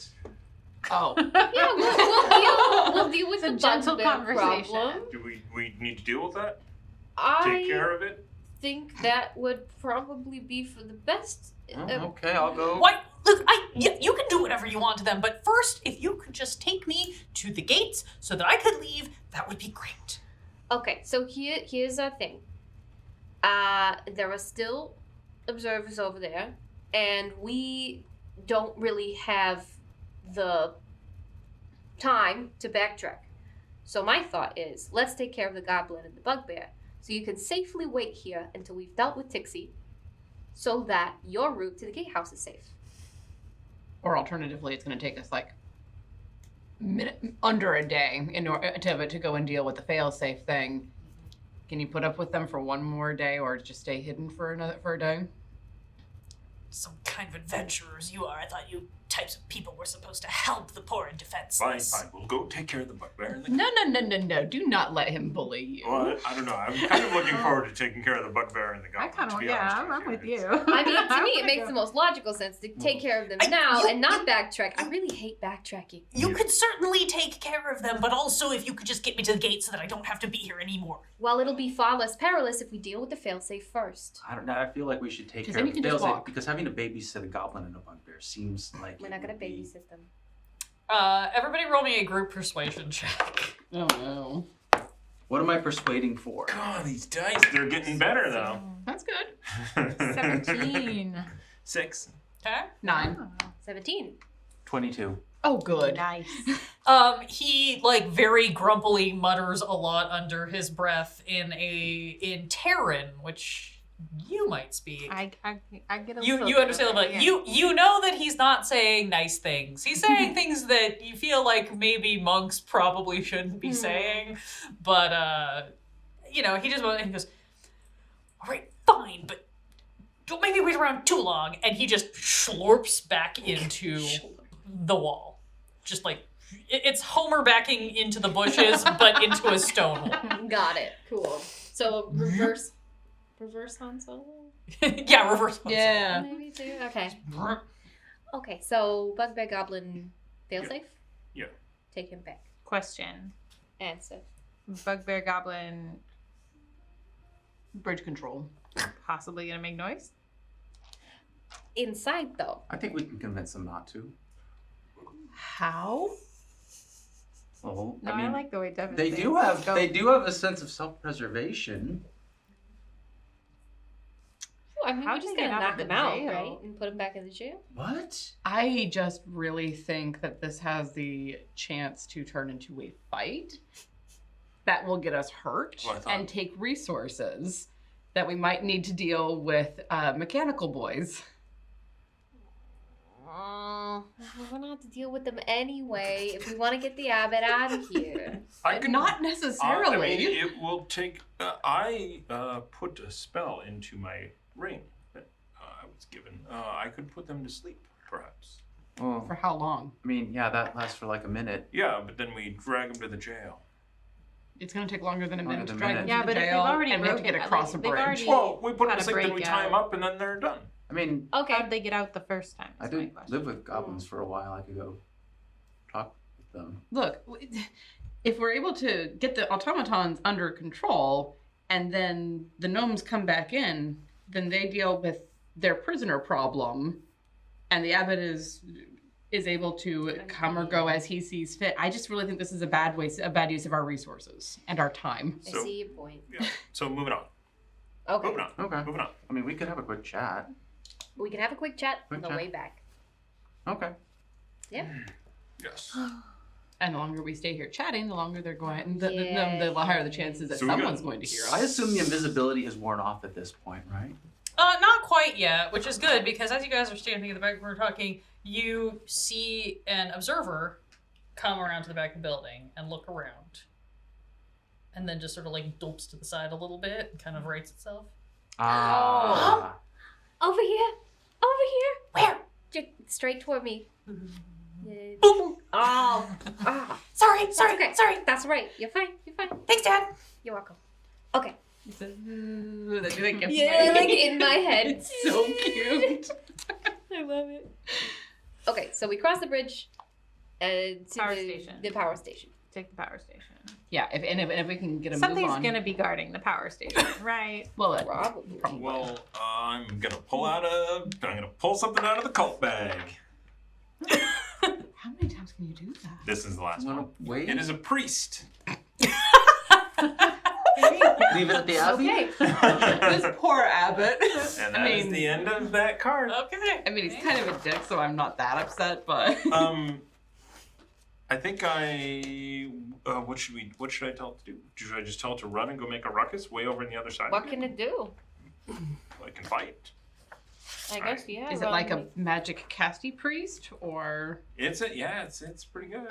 Oh. Yeah, we'll deal with It's a the gentle bugbear conversation. problem. Do we need to deal with that? I Take care of it? think that would probably be for the best. Okay, I'll go. Why? Look, you can do whatever you want to them, but first, if you could just take me to the gates so that I could leave, that would be great. Okay, so here's our thing. There are still observers over there, and we don't really have the time to backtrack. So my thought is, let's take care of the goblin and the bugbear, so you can safely wait here until we've dealt with Tixie, so that your route to the gatehouse is safe. Or alternatively, it's going to take us like under a day in order to go and deal with the fail-safe thing. Can you put up with them for one more day, or just stay hidden for a day? Some kind of adventurers you are. I thought you types of people were supposed to help the poor and defenseless. Fine, fine. We'll go take care of the bugbear. And the... No. Do not let him bully you. Well, I don't know. I'm kind of looking forward to taking care of the bugbear and the I goblin. kind to of, be yeah, honest I'm with It's- you. I mean, to me, it makes the most logical sense to take care of them now and not backtrack. I really hate backtracking. You could certainly take care of them, but also if you could just get me to the gate so that I don't have to be here anymore. Well, it'll be far less perilous if we deal with the failsafe first. I don't know. I feel like we should take 'Cause care then of you can just failsafe walk. because having to babysit a goblin and a bugbear seems like We're it not gonna would be- babysit them. Everybody roll me a group persuasion check. Oh no. What am I persuading for? God, these dice, they're getting better though. That's good. 17. 6. Okay. 9. 17. 22. Oh, good. Nice. He like very grumpily mutters a lot under his breath in Terran, which you might speak. I get a You little understand, bit of but it, yeah. you know that he's not saying nice things. He's saying things that you feel like maybe monks probably shouldn't be saying. But he just and he goes, "All right, fine, but don't make me wait around too long." And he just slurps back into the wall, just like it's Homer backing into the bushes, but into a stone wall. Got it. Cool. So reverse Han Solo? Yeah, reverse. Yeah. Maybe too. Okay. Okay, so Bugbear Goblin failsafe? Yeah. Take him back. Question. Answer. Bugbear Goblin Bridge control. possibly gonna make noise? Inside though. I think we can convince them not to. How? Well, No, I mean, like the way Devin they thinks. do have Go. they do have a sense of self-preservation. Well, I mean, How we did just they gotta get out knock of the him out, jail? right? And put him back in the jail? What? I just really think that this has the chance to turn into a fight that will get us hurt Well, I thought- and take resources that we might need to deal with mechanical boys. We're gonna have to deal with them anyway if we want to get the abbot out of here. I can Not I necessarily. mean, it will take. I put a spell into my ring that I was given. I could put them to sleep, perhaps. Well, For how long? I mean, yeah, that lasts for like a minute. Yeah, but then we drag them to the jail. It's going to take longer than a Longer minute than to a drag them minute. Yeah, to but the if they've jail, already and we have to get broken- across a they've bridge. already- Well, we put them Gotta to sleep, then we break tie them out. up, and then they're done. I mean, Okay. How'd they get out the first time? I is my did question. live with goblins for a while. I could go talk with them. Look, if we're able to get the automatons under control and then the gnomes come back in, then they deal with their prisoner problem and the abbot is able to come or go as he sees fit. I just really think this is a bad use of our resources and our time. I So- see your point. Yeah. So moving on. Okay. Moving on. Okay. Moving on. I mean, we could have a quick chat. We can have a quick chat on Quick the chat. way back. Okay. Yeah. Yes. And the longer we stay here chatting, the longer they're going, Yeah. the higher the chances that So we got- someone's going to hear us. I assume the invisibility is worn off at this point, right? Not quite yet, which is good because as you guys are standing in the back when we're talking, you see an observer come around to the back of the building and look around. And then just sort of like dopes to the side a little bit and kind of rights itself. Ah. Over here. Over here. Where? Straight toward me. Yeah. Boom! Oh. Sorry, That's okay. sorry. That's right. You're fine. You're fine. Thanks, Dad. You're welcome. Okay. They do that gift Yeah, money. like in my head. It's so cute. I love it. Okay, so we cross the bridge to Power station. the power station. Take the power station. Yeah, if we can get a move Something's on. gonna be guarding the power station, right? Well, Probably. Well, I'm gonna pull something out of the cult bag. how many times can you do that? This is the last Wanna one. wait? It is a priest. Leave it at the abbey? Okay. This poor abbot. And that is the end of that card. Okay. I mean, he's kind of a dick, so I'm not that upset, but. I think what should I tell it to do? Should I just tell it to run and go make a ruckus way over on the other side? What can it do? I can fight. I guess, yeah. Is it like a magic casty priest, or? It's pretty good.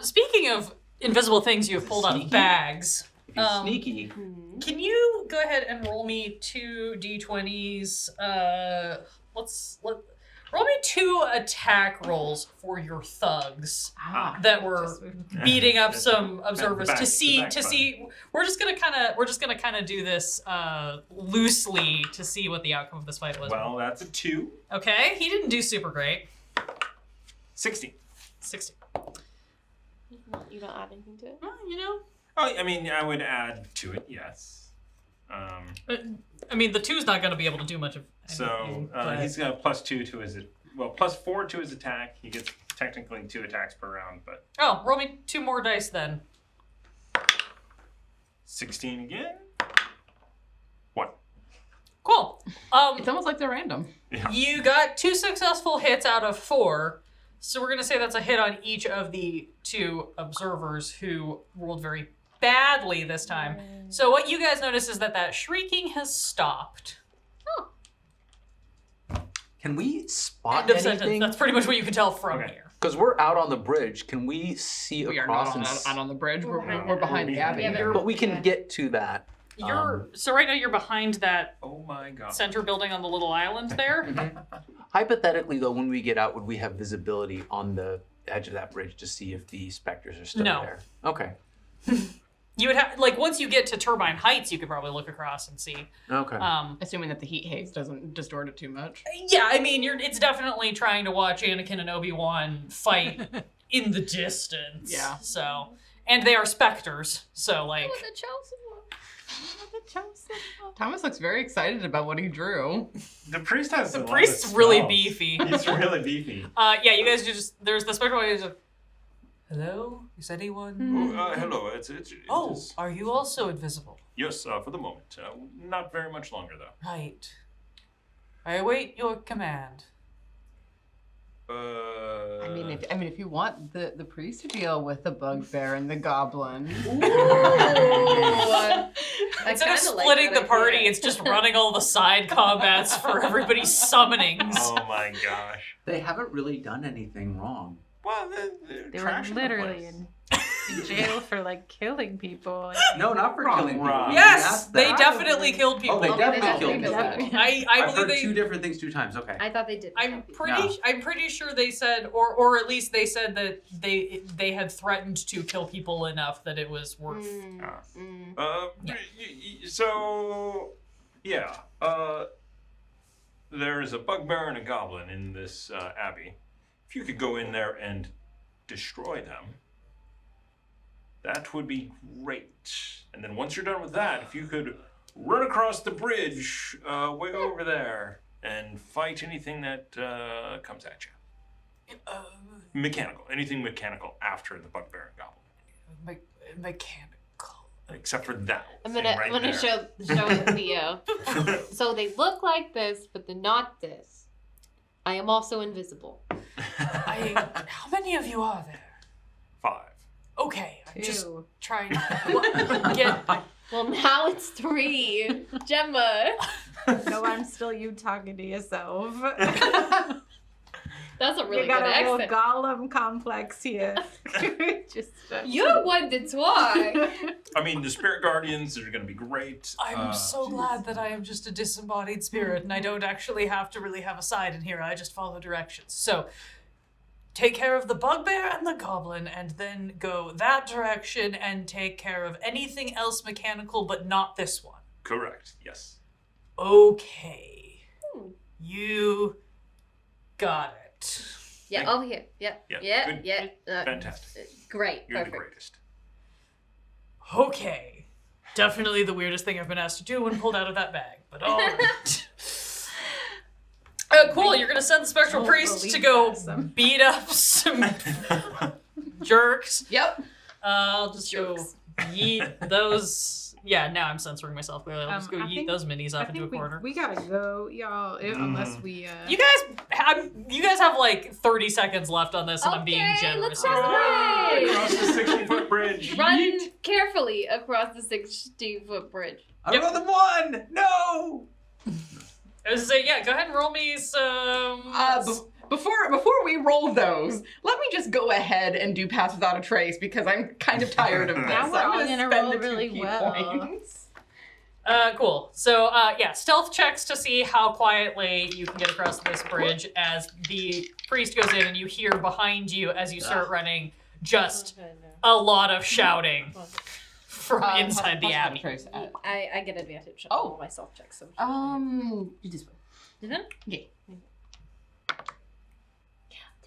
Speaking of invisible things you have pulled out of Sneaky? bags, If he's sneaky. can you go ahead and roll me 2 d20s? Roll me 2 attack rolls for your thugs that were beating up some observers back- to see the back We're just gonna kind of do this loosely to see what the outcome of this fight was. Well, that's a 2. Okay, he didn't do super great. 16. 60. You don't add anything to it? Well, you know. Oh, I mean, I would add to it, yes. I mean, the 2's not going to be able to do much of So anything. but- he's got a +2 to his, +4 to his attack. He gets technically 2 attacks per round, but Oh, roll me 2 more dice then. 16 again. 1. Cool. It's almost like they're random. Yeah. You got 2 successful hits out of 4. So we're going to say that's a hit on each of the 2 observers who rolled very badly this time. So what you guys notice is that shrieking has stopped. Can we spot End of sentence. anything? That's pretty much what you can tell from Okay. here. Because we're out on the bridge. Can we see We are across not on the bridge. We're behind behind the abbey. Yeah, but we can get to that. So right now you're behind that Oh my god. center building on the little island there. Hypothetically, though, when we get out, would we have visibility on the edge of that bridge to see if the specters are still No. there? Okay. You would have, like, once you get to Turbine Heights, you could probably look across and see. Okay. Assuming that the heat haze doesn't distort it too much. Yeah, I mean, it's definitely trying to watch Anakin and Obi-Wan fight in the distance. Yeah. So, and they are specters, so like. Oh, the Chelsea one. Thomas looks very excited about what he drew. The priest has The a lot of priest's really spells. beefy. He's really beefy. Yeah, you guys there's the spectral one. Hello, is anyone? Hello. It's Oh, are you also invisible? yes, for the moment. Not very much longer though. Right. I await your command. I mean, if you want the priest to deal with the bugbear and the goblin. Instead of splitting the party, it's just running all the side combats for everybody's summonings. Oh my gosh. They haven't really done anything wrong. Well, they're They were trashing the literally place. in jail for like killing people. No, not for Wrong, killing people. wrong. We Yes, asked they that. definitely killed people. Oh, they definitely killed did people. that. I I've believe heard they. 2 different things 2 times. Okay. I thought they did. I'm pretty sure they said, or at least they said that they had threatened to kill people enough that it was worth. So yeah. there is a bugbear and a goblin in this abbey. If you could go in there and destroy them, that would be great. And then once you're done with that, if you could run across the bridge way over there and fight anything that comes at you. Mechanical. Anything mechanical after the bugbear and goblin. Mechanical. Except for that I'm thing gonna right I'm gonna there. show Theo. So they look like this, but they're not this. I am also invisible. How many of you are there? 5. Okay, I'm just Two. trying to get. Well, now it's 3. Gemma. No, I'm still you talking to yourself. That's a really you got good a real accent. Gollum complex here. Just You're one to try. I mean, the spirit guardians are going to be great. I'm so glad that I am just a disembodied spirit and I don't actually have to really have a side in here. I just follow directions. So, take care of the bugbear and the goblin, and then go that direction and take care of anything else mechanical, but not this one. Correct. Yes. Okay. You got it. Yeah, over here. Yeah. Yeah, Yeah. good. Yeah. Fantastic. Great. You're Perfect. the greatest. Okay. Definitely the weirdest thing I've been asked to do when pulled out of that bag, but all right. Cool, you're gonna send the spectral Don't priest believe to go that. beat up some jerks. Yep. I'll just Jerks. go yeet those. Yeah, now I'm censoring myself clearly. I'll just go I yeet think- those minis I off into a think corner. we gotta go, y'all. Unless we. You guys have like 30 seconds left on this, and I'm being Okay, generous. let's here. cross the Across the 60-foot bridge. Run carefully across the 60-foot bridge. I rolled a 1! No! I was gonna say, yeah, go ahead and roll me some. Before we roll those, let me just go ahead and do Pass Without a Trace because I'm kind of tired of this. Now we're I'm all gonna gonna spend roll the 2 really key well. points. Cool. So, yeah, stealth checks to see how quietly you can get across this bridge as the priest goes in and you hear behind you as you start running just a lot of shouting from inside the Pass Without a abbey. Trace at- I get advantage Oh. on my self check. So you just win. did it? Yeah.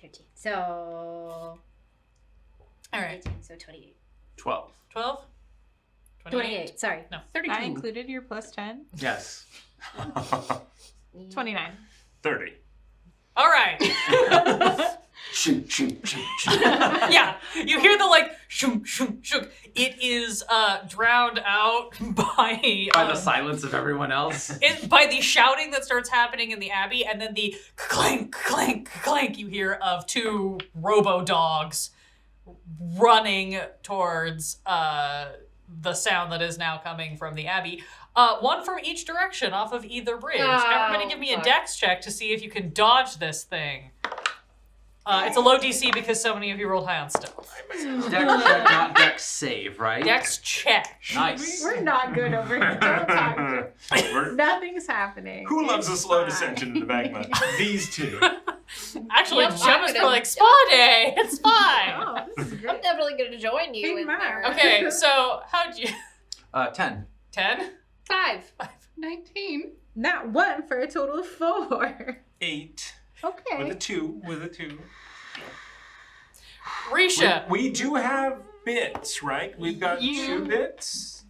13. So All right. 18, so 28. 12. 12? 28. Sorry. No. 32. I included your plus 10. Yes. 29. 30. All right. Shoot, shoot, shoot, shoot. Yeah, you hear the like shoom shoom shook. It is drowned out by By the silence of everyone else. by the shouting that starts happening in the abbey, and then the clank clank clank you hear of 2 robo dogs running towards the sound that is now coming from the abbey. One from each direction off of either bridge. Everybody give me a fuck. dex check to see if you can dodge this thing. It's a low DC because so many of you rolled high on stealth. Dex check, not dex save, right? Dex check. Nice. We're not good over here. Don't talk to We're- Nothing's happening. Who loves a It's slow fine. descent into the magma? These 2. Actually, Yep, Gemma's I'm for like gonna- spa day. It's fine. Oh, this is I'm great. definitely gonna join you Hey, in Mark. there. Okay, so how'd you 10. 10? 5. 19. Not 1 for a total of 4. 8. Okay. With a 2. With a 2. Risha. We do have bits, right? We've got You- 2 bits.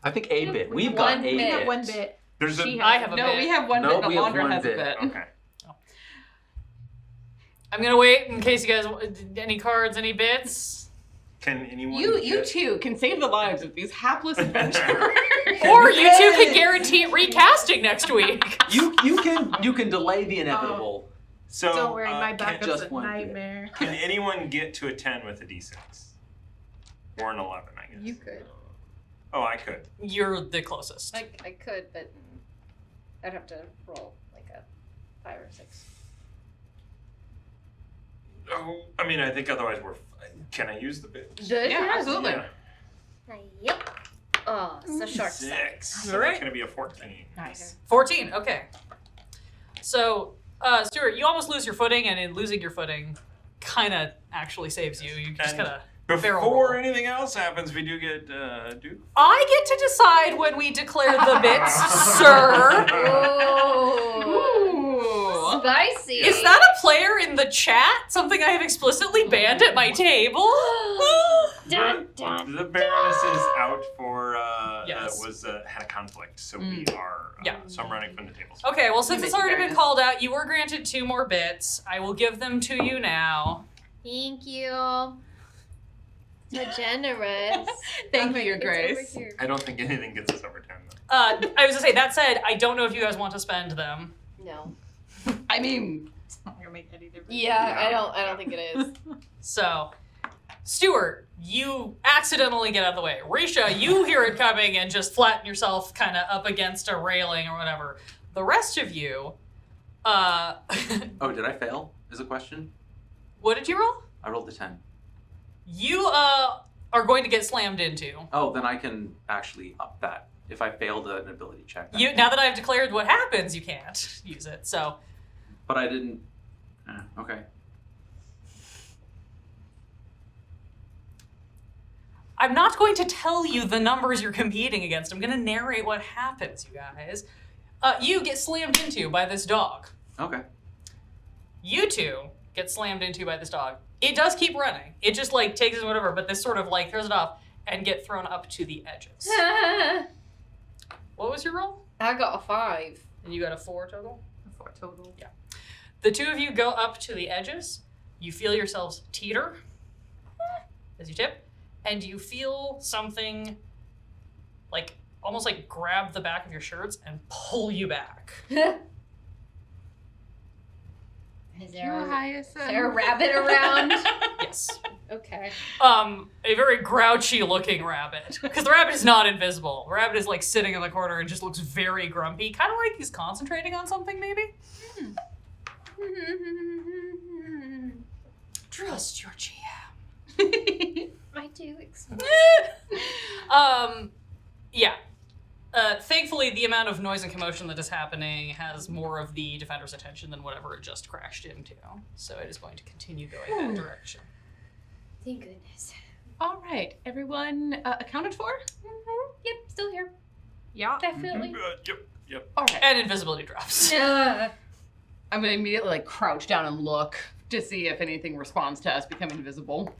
I think a bit. We've got One a bit. We bit. got 1 bit. There's a. She I have a No, bit. we have 1 No, bit. we have Alondra one has bit. a bit. Okay. I'm gonna wait in case you guys any cards, any bits. Can anyone? You get- too can save the lives of these hapless adventurers. Or you two can guarantee recasting next week. You can delay the inevitable. So Don't worry, my can, backup's just a one bit. nightmare. can anyone get to a 10 with a D6? Or an 11, I guess. You could. Oh, I could. You're the closest. I could, but I'd have to roll like a 5 or 6. Oh, I mean, I think otherwise we're. Can I use the bit? Good. Yeah, absolutely. Yeah. Yep. Oh, it's a short side. 6. So Alright. that's gonna be a 14. Nice. 14. Okay. So, Stuart, you almost lose your footing, and in losing your footing, kind of actually saves you. You just And kind of. Barrel Before roll. anything else happens, we do get Duke. I get to decide when we declare the bits, sir. Oh. Is that a player in the chat? Something I have explicitly banned at my table? Dun, dun, The Baroness is out for Yes. had a conflict, so we are so I'm running from the tables. Okay, well, since You it's miss already been Baroness. called out, you were granted 2 more bits. I will give them to you now. Thank you. So generous. Thank you, Your It's over Grace. here. I don't think anything gets us over 10 though. I was gonna say, that said, I don't know if you guys want to spend them. No. I mean, It's not gonna make any difference. Yeah, I don't think it is. So, Stuart, you accidentally get out of the way. Risha, you hear it coming and just flatten yourself kind of up against a railing or whatever. The rest of you, Oh, did I fail? Is a question. what did you roll? I rolled a 10. You are going to get slammed into. Oh, then I can actually up that. If I failed an ability check. then- You now that I've declared what happens, you can't use it. So, But I didn't. Okay. I'm not going to tell you the numbers you're competing against. I'm going to narrate what happens, you guys. You get slammed into by this dog. Okay. You two get slammed into by this dog. It does keep running. It just like takes it whatever, but this sort of like throws it off and get thrown up to the edges. What was your roll? I got a 5. And you got a 4 total? 4 total. Yeah. The two of you go up to the edges. You feel yourselves teeter as you tip, and you feel something like almost like grab the back of your shirts and pull you back. Is Hyacinth. there a rabbit around? Yes. Okay. A very grouchy looking rabbit. Because the rabbit is not invisible. The rabbit is like sitting in the corner and just looks very grumpy. Kind of like he's concentrating on something, maybe? Trust your GM. I do. Yeah. Thankfully, the amount of noise and commotion that is happening has more of the defender's attention than whatever it just crashed into. So it is going to continue going that direction. Thank goodness. all right, everyone accounted for? Yep, still here. Yeah. Definitely. Yep. All right. And invisibility drops. Uh, I'm gonna immediately like crouch down and look to see if anything responds to us becoming visible.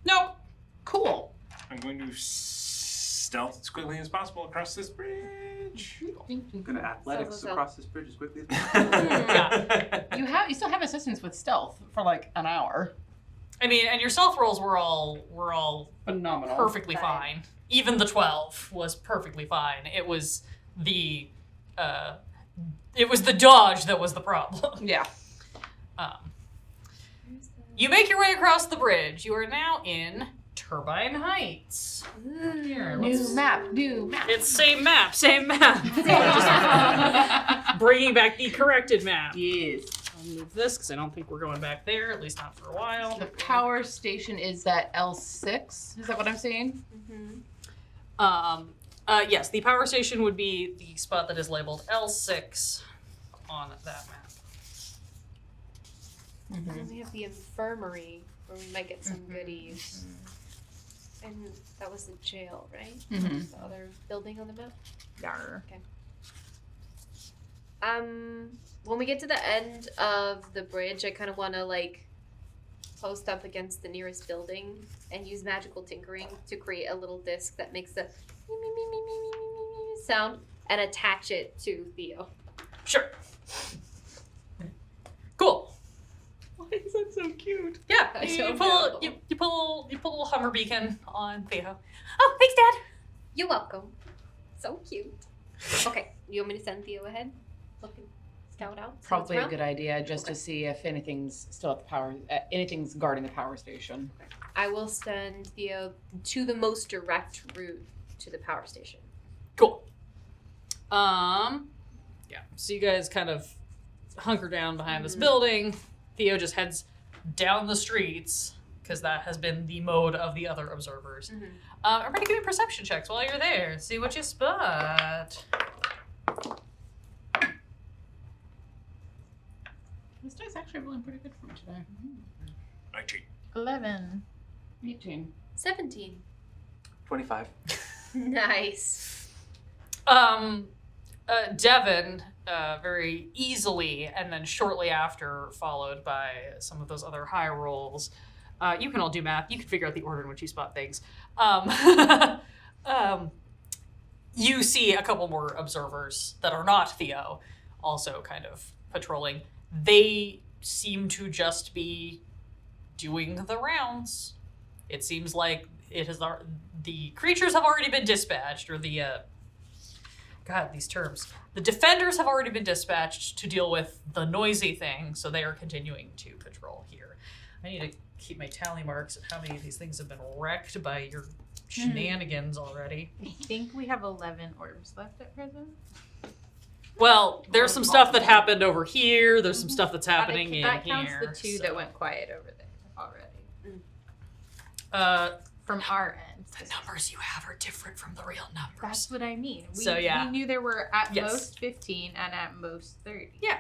Nope. Cool. I'm going to stealth as quickly as possible across this bridge. I'm gonna athletics So. across this bridge as quickly as possible. You still have assistance with stealth for like an hour. I mean, and your stealth rolls were all Phenomenal. perfectly fine. Even the 12 was perfectly fine. It was the dodge that was the problem. Yeah. You make your way across the bridge. You are now in Turbine Heights. Here, New map. It's same map. Just bringing back the corrected map. Yes. I'll move this because I don't think we're going back there, at least not for a while. The power station is at L6. Is that what I'm seeing? Yes, the power station would be the spot that is labeled L6 on that map. And then we have the infirmary, where we might get some goodies. And that was the jail, right? Mhm. The other building on the map. Yarr. When we get to the end of the bridge, I kind of want to like post up against the nearest building and use magical tinkering to create a little disc that makes the sound and attach it to Theo. Sure. Cool. Why is that so cute? Yeah, I you don't pull know. you pull a little Hummer beacon on Theo. Oh, thanks, Dad. You're welcome. So cute. Okay, you want me to send Theo ahead? Look and scout out? See what's Probably a around? good idea just to see if anything's still at the power, anything's guarding the power station. I will send Theo to the most direct route to the power station. Cool. Yeah. So you guys kind of hunker down behind this building. Theo just heads down the streets because that has been the mode of the other observers. Everybody give me perception checks while you're there. See what you spot. This day's actually rolling pretty good for me today. 19. 11. 18. 17. 25. Nice. Devin, very easily, and then shortly after, followed by some of those other high rolls. You can all do math. You can figure out the order in which you spot things. You see a couple more observers that are not Theo, also kind of patrolling. They seem to just be doing the rounds. It seems like the creatures have already been dispatched, or God, these terms. The defenders have already been dispatched to deal with the noisy thing, so they are continuing to patrol here. I need to keep my tally marks of how many of these things have been wrecked by your shenanigans already. I think we have 11 orbs left at present. Well, there's some stuff that happened over here. There's some stuff that's happening in that here. counts the two that went quiet over there already. From our end. The numbers you have are different from the real numbers. That's what I mean. We knew there were at Yes. most 15 and at most 30. Yeah.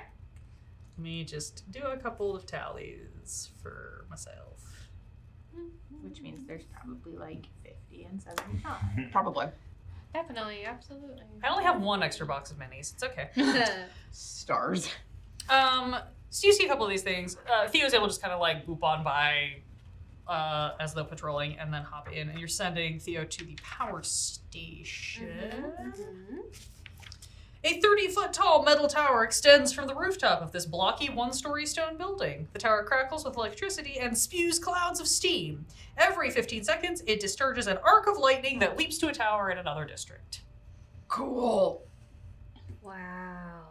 Let me just do a couple of tallies for myself. Which means there's probably like 50 and 75. Probably. Definitely, absolutely. I only have one extra box of minis. It's okay. Stars. So you see a couple of these things. Theo's able to just kind of like boop on by as though patrolling, and then hop in, and you're sending Theo to the power station. A 30-foot tall metal tower extends from the rooftop of this blocky one-story stone building. The tower crackles with electricity and spews clouds of steam. Every 15 seconds, it discharges an arc of lightning that leaps to a tower in another district. Cool. Wow.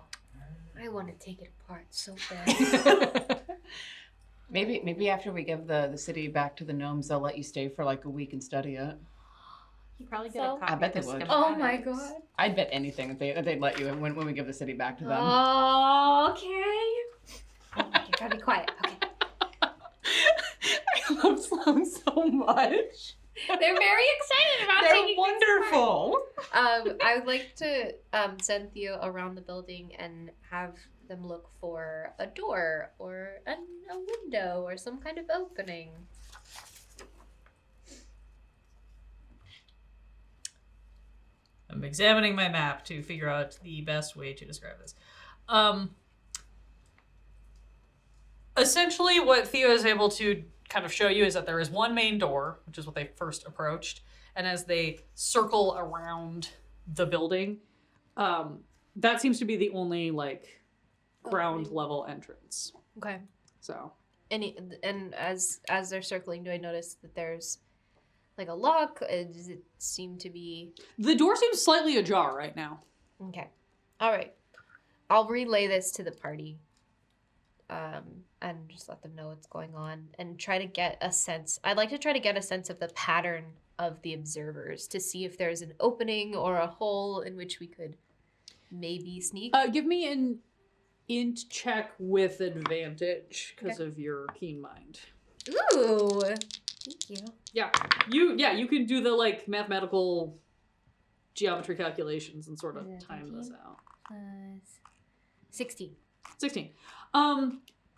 I want to take it apart so bad. Maybe after we give the city back to the gnomes, they'll let you stay for like a week and study it. You probably get So- a copy I bet they of the would. Oh my schematics. god. I'd bet anything that they'd let you when we give the city back to them. Okay. Okay, gotta be quiet. Okay. I love Sloan so much. They're very excited about They're taking wonderful. I would like to send Theo around the building and have them look for a door or a window or some kind of opening. I'm examining my map to figure out the best way to describe this. Essentially, what Theo is able to kind of show you is that there is one main door, which is what they first approached, and as they circle around the building, that seems to be the only like ground level entrance. Okay. So And as they're circling, do I notice that there's like a lock? Does it seem to be The door seems slightly ajar right now. okay? All right. I'll relay this to the party, and just let them know what's going on, and try to get a sense. I'd like to try to get a sense of the pattern of the observers to see if there's an opening or a hole in which we could maybe sneak. Give me an int check with advantage because of your keen mind. Ooh, thank you. Yeah, you can do the like mathematical geometry calculations and sort of time this out. 16. 16.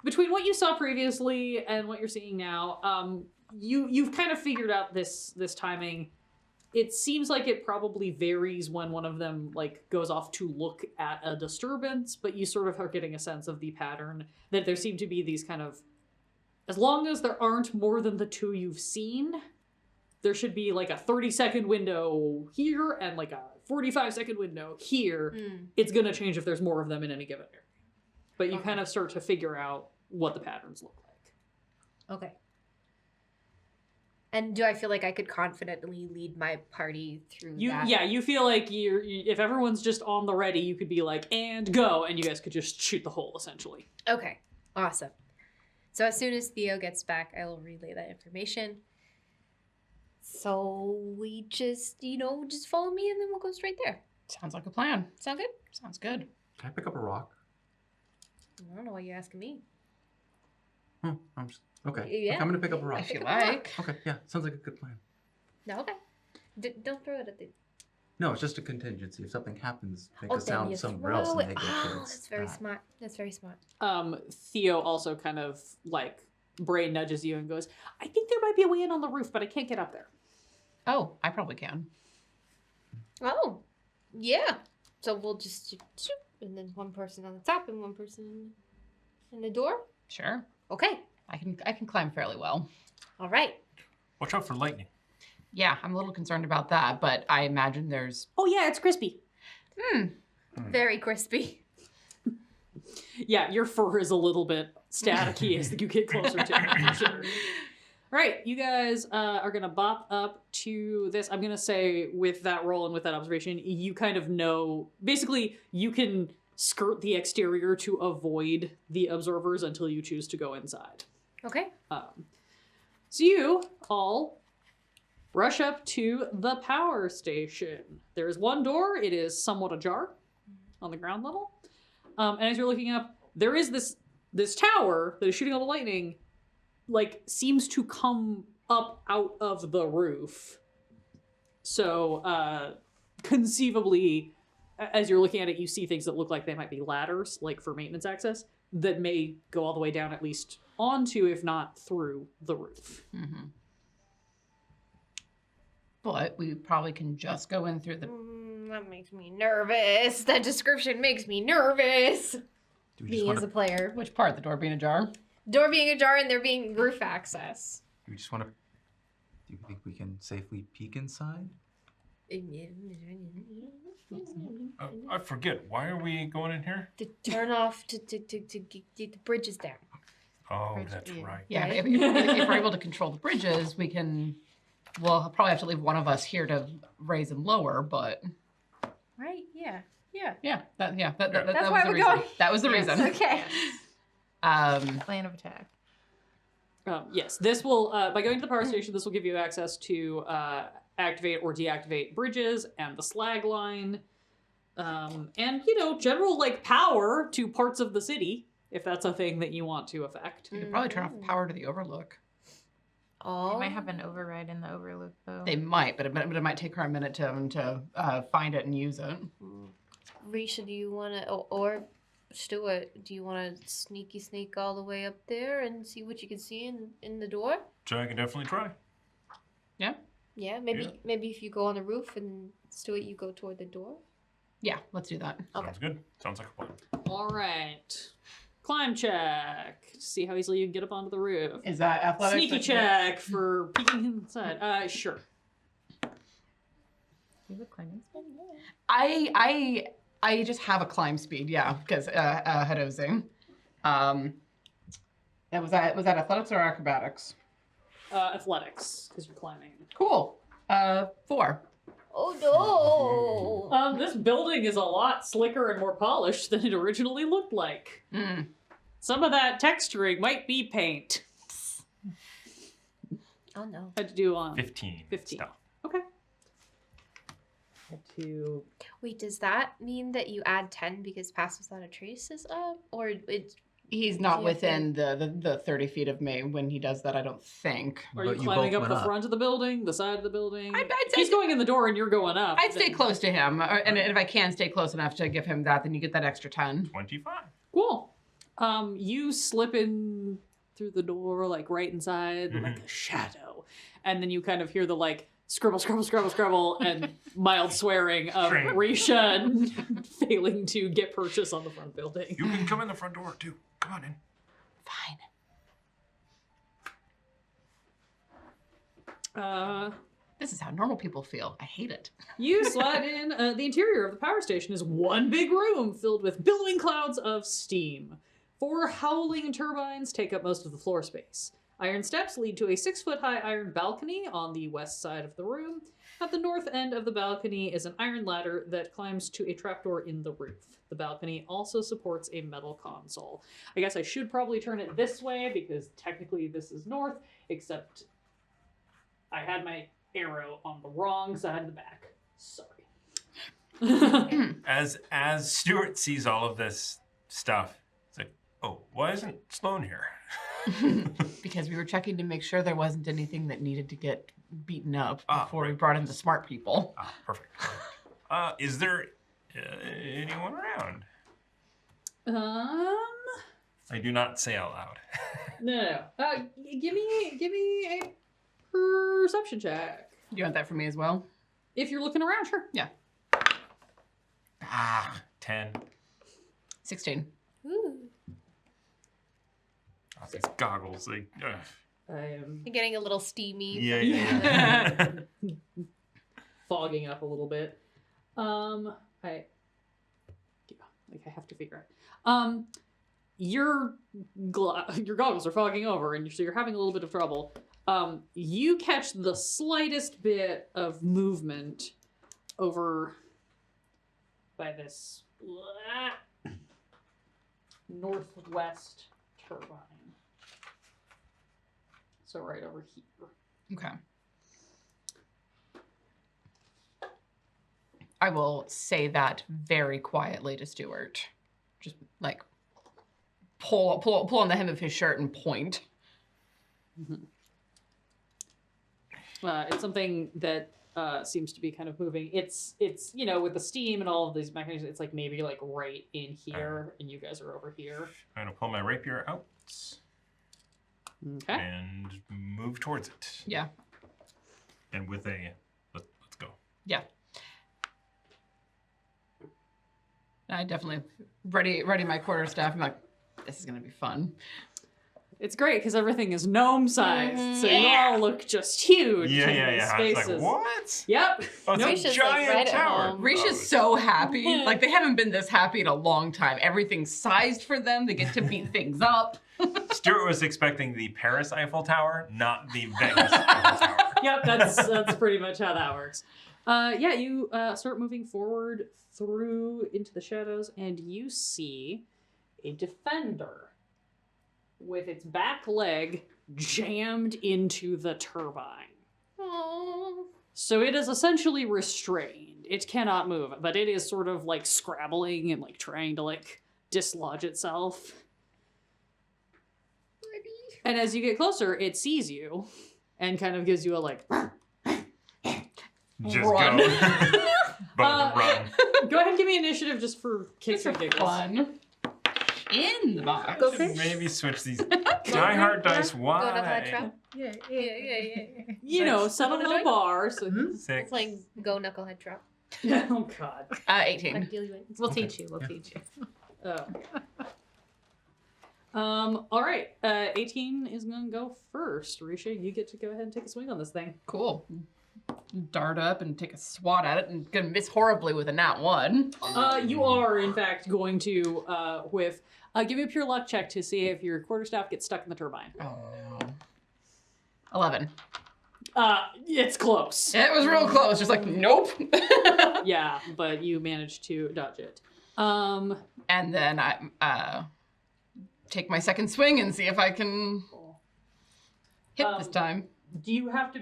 Between what you saw previously and what you're seeing now, you've kind of figured out this timing. It seems like it probably varies when one of them like goes off to look at a disturbance, but you sort of are getting a sense of the pattern that there seem to be these kind of, as long as there aren't more than the two you've seen, there should be like a 30-second window here and like a 45-second window here. It's going to change if there's more of them in any given area. But you kind of start to figure out what the patterns look like. Okay. And do I feel like I could confidently lead my party through that? Yeah, you feel like if everyone's just on the ready, you could be like, and go, and you guys could just shoot the hole, essentially. Okay, awesome. So as soon as Theo gets back, I will relay that information. So we just follow me and then we'll go straight there. Sounds like a plan. Sound good? Sounds good. Can I pick up a rock? I don't know why you're asking me. I'm just, okay. Yeah. Okay, I'm gonna pick up a rock. If you Pick up a rock. like. Okay, yeah, sounds like a good plan. No, okay. Don't throw it at the... No, it's just a contingency. If something happens, make Oh, a then sound you somewhere else throw and it. they get Oh, killed. that's very smart. That's very smart. Theo also kind of like brain nudges you and goes, I think there might be a way in on the roof, but I can't get up there. Oh, I probably can. Oh, yeah. So we'll just shoot, and then one person on the top and one person in the door. Sure. Okay. I can climb fairly well. All right. Watch out for lightning. Yeah, I'm a little concerned about that, but I imagine there's... Oh yeah, it's crispy. Very crispy. Yeah, your fur is a little bit staticky as you get closer to it, for sure. All right, you guys are going to bop up to this. I'm going to say with that roll and with that observation, you kind of know, basically, you can skirt the exterior to avoid the observers until you choose to go inside. Okay. So you all rush up to the power station. There is one door. It is somewhat ajar on the ground level. And as you're looking up, there is this tower that is shooting all the lightning, like, seems to come up out of the roof. So, conceivably, as you're looking at it, you see things that look like they might be ladders, like for maintenance access, that may go all the way down, at least onto, if not through, the roof. Mm-hmm. But we probably can just go in through the... That makes me nervous. That description makes me nervous. Do we just Me want as a to? player. Which part? The door being ajar? Door being ajar and there being roof access. Do we just want to? Do you think we can safely peek inside? I forget. Why are we going in here? To turn off to get the bridges down. Oh, Bridge that's view. right. Yeah, Right? if we're able to control the bridges, we can... We'll probably have to leave one of us here to raise and lower, but... Right? Yeah. Yeah. Yeah, that That's was why the we're reason. going. That was the reason. Okay. Plan of attack. Yes, this will, by going to the power station, this will give you access to activate or deactivate bridges and the Slagline. And, general, power to parts of the city, if that's a thing that you want to affect. We could probably turn off the power to the Overlook. Oh. They might have an override in the Overlook, though. They might, but it might take her a minute to find it and use it. Risha, do you want to, or Stuart, do you want to sneak all the way up there and see what you can see in the door? So I can definitely try. Yeah, maybe if you go on the roof and Stuart, you go toward the door. Yeah, let's do that. Okay. Sounds good. Sounds like a plan. All right. Climb check. See how easily you can get up onto the roof. Is that athletics? Sneaky check for peeking inside. Sure. You have a climbing spell? I just have a climb speed, yeah, because Hadozing. Was that athletics or acrobatics? Athletics, because you're climbing. Cool. 4. Oh no! This building is a lot slicker and more polished than it originally looked like. Mm. Some of that texturing might be paint. Oh no! Had to do on 15. 15. Stealth. Okay. Had to. Wait, does that mean that you add 10 because Pass Without a Trace is up, or it's He's not Yeah, within the 30 feet of me when he does that, I don't think. Are you But you climbing both up went the up. front of the building, the side of the building? I'd If say he's going in the door and you're going up. I'd stay then- close to him, and if I can stay close enough to give him that, then you get that extra 10. 25. Cool. You slip in through the door, right inside, like a shadow. And then you kind of hear the, scribble, scribble, scribble, scribble, and mild swearing of Shrink. Risha failing to get purchase on the front building. You can come in the front door, too. Come on in. Fine. This is how normal people feel. I hate it. You slide in. The interior of the power station is one big room filled with billowing clouds of steam. 4 howling turbines take up most of the floor space. Iron steps lead to a 6-foot-high iron balcony on the west side of the room. At the north end of the balcony is an iron ladder that climbs to a trapdoor in the roof. The balcony also supports a metal console. I guess I should probably turn it this way because technically this is north, except I had my arrow on the wrong side of the back. Sorry. As Stuart sees all of this stuff, it's like, oh, why isn't Sloan here? Because we were checking to make sure there wasn't anything that needed to get beaten up Ah, before we right. brought in the smart people. Ah, perfect. Is there anyone around? I do not say out loud. No. Give me a perception check. You want that from me as well? If you're looking around, sure. Yeah. 10. 16. Ooh. Oh, these goggles, they. I am You're getting a little steamy. Yeah. fogging up a little bit. I have to figure out. Your goggles are fogging over, and so you're having a little bit of trouble. You catch the slightest bit of movement over by this northwest turbine. So right over here. Okay. I will say that very quietly to Stuart. Just like pull on the hem of his shirt and point. Mm-hmm. It's something that seems to be kind of moving. It's with the steam and all of these mechanisms, it's like maybe like right in here, and you guys are over here. I'm gonna pull my rapier out. Okay. And move towards it. Yeah. And with a let's go. Yeah. I definitely ready my quarterstaff. I'm like, this is gonna be fun. It's great because everything is gnome sized, Mhm. so you all look just huge. Yeah, in yeah, these yeah. I was Spaces. like, what? Yep. Oh, it's Risha's, a like, giant right at tower. home. Risha's so happy. Like, they haven't been this happy in a long time. Everything's sized for them. They get to beat things up. Stuart was expecting the Paris Eiffel Tower, not the Vegas Eiffel Tower. Yep, that's pretty much how that works. Yeah, you start moving forward through into the shadows, and you see a defender with its back leg jammed into the turbine. Aww. So it is essentially restrained. It cannot move, but it is sort of like scrabbling and like trying to like dislodge itself. And as you get closer, it sees you and kind of gives you a like Just Run. go. Both run. go ahead and give me initiative just for kicks and giggles. Fun. In the box. Go for Maybe switch these Die Hard dice. Go to Why? high trap. Yeah. You know, set a What am I low doing? bar. So Six. It's like go knucklehead trap. oh god. 18. Like deal you in. We'll teach you. We'll teach you. Oh. All right. 18 is gonna go first. Risha, you get to go ahead and take a swing on this thing. Cool. Dart up and take a swat at it and gonna miss horribly with a nat 1. You are in fact going to whiff. Give me a pure luck check to see if your quarterstaff gets stuck in the turbine. Oh no. 11. It's close. It was real close. Just like, nope. Yeah, but you managed to dodge it. And then I take my second swing and see if I can hit this time. Do you have to?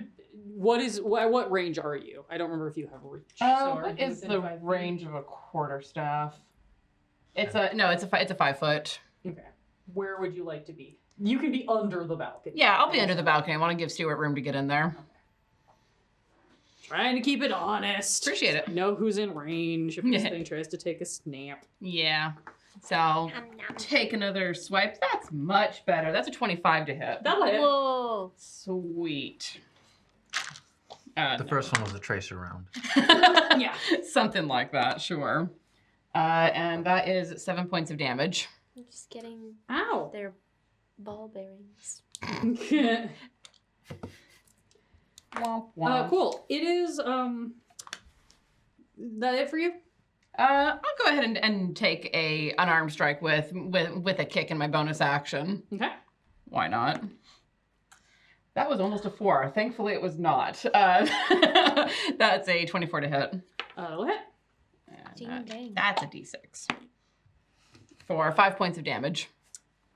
What range are you? I don't remember if you have reach. What is the range of a quarterstaff? It's a 5 foot. Okay. Where would you like to be? You can be under the balcony. Yeah, I'll be under the balcony. I want to give Stuart room to get in there. Trying to keep it honest. Appreciate it. Know who's in range if this thing tries to take a snap. Yeah. So take another swipe. That's much better. That's a 25 to hit. That'll hit. Whoa. Sweet. The first one was a tracer round. Yeah. Something like that, sure. And that is 7 points of damage. I'm just getting Ow. their ball bearings. Cool. It is that it for you? I'll go ahead and take a unarmed strike with a kick in my bonus action. Okay. Why not? That was almost a 4. Thankfully, it was not. That's a 24 to hit. That'll hit. Ding, And dang. that's a d6 for 5 points of damage.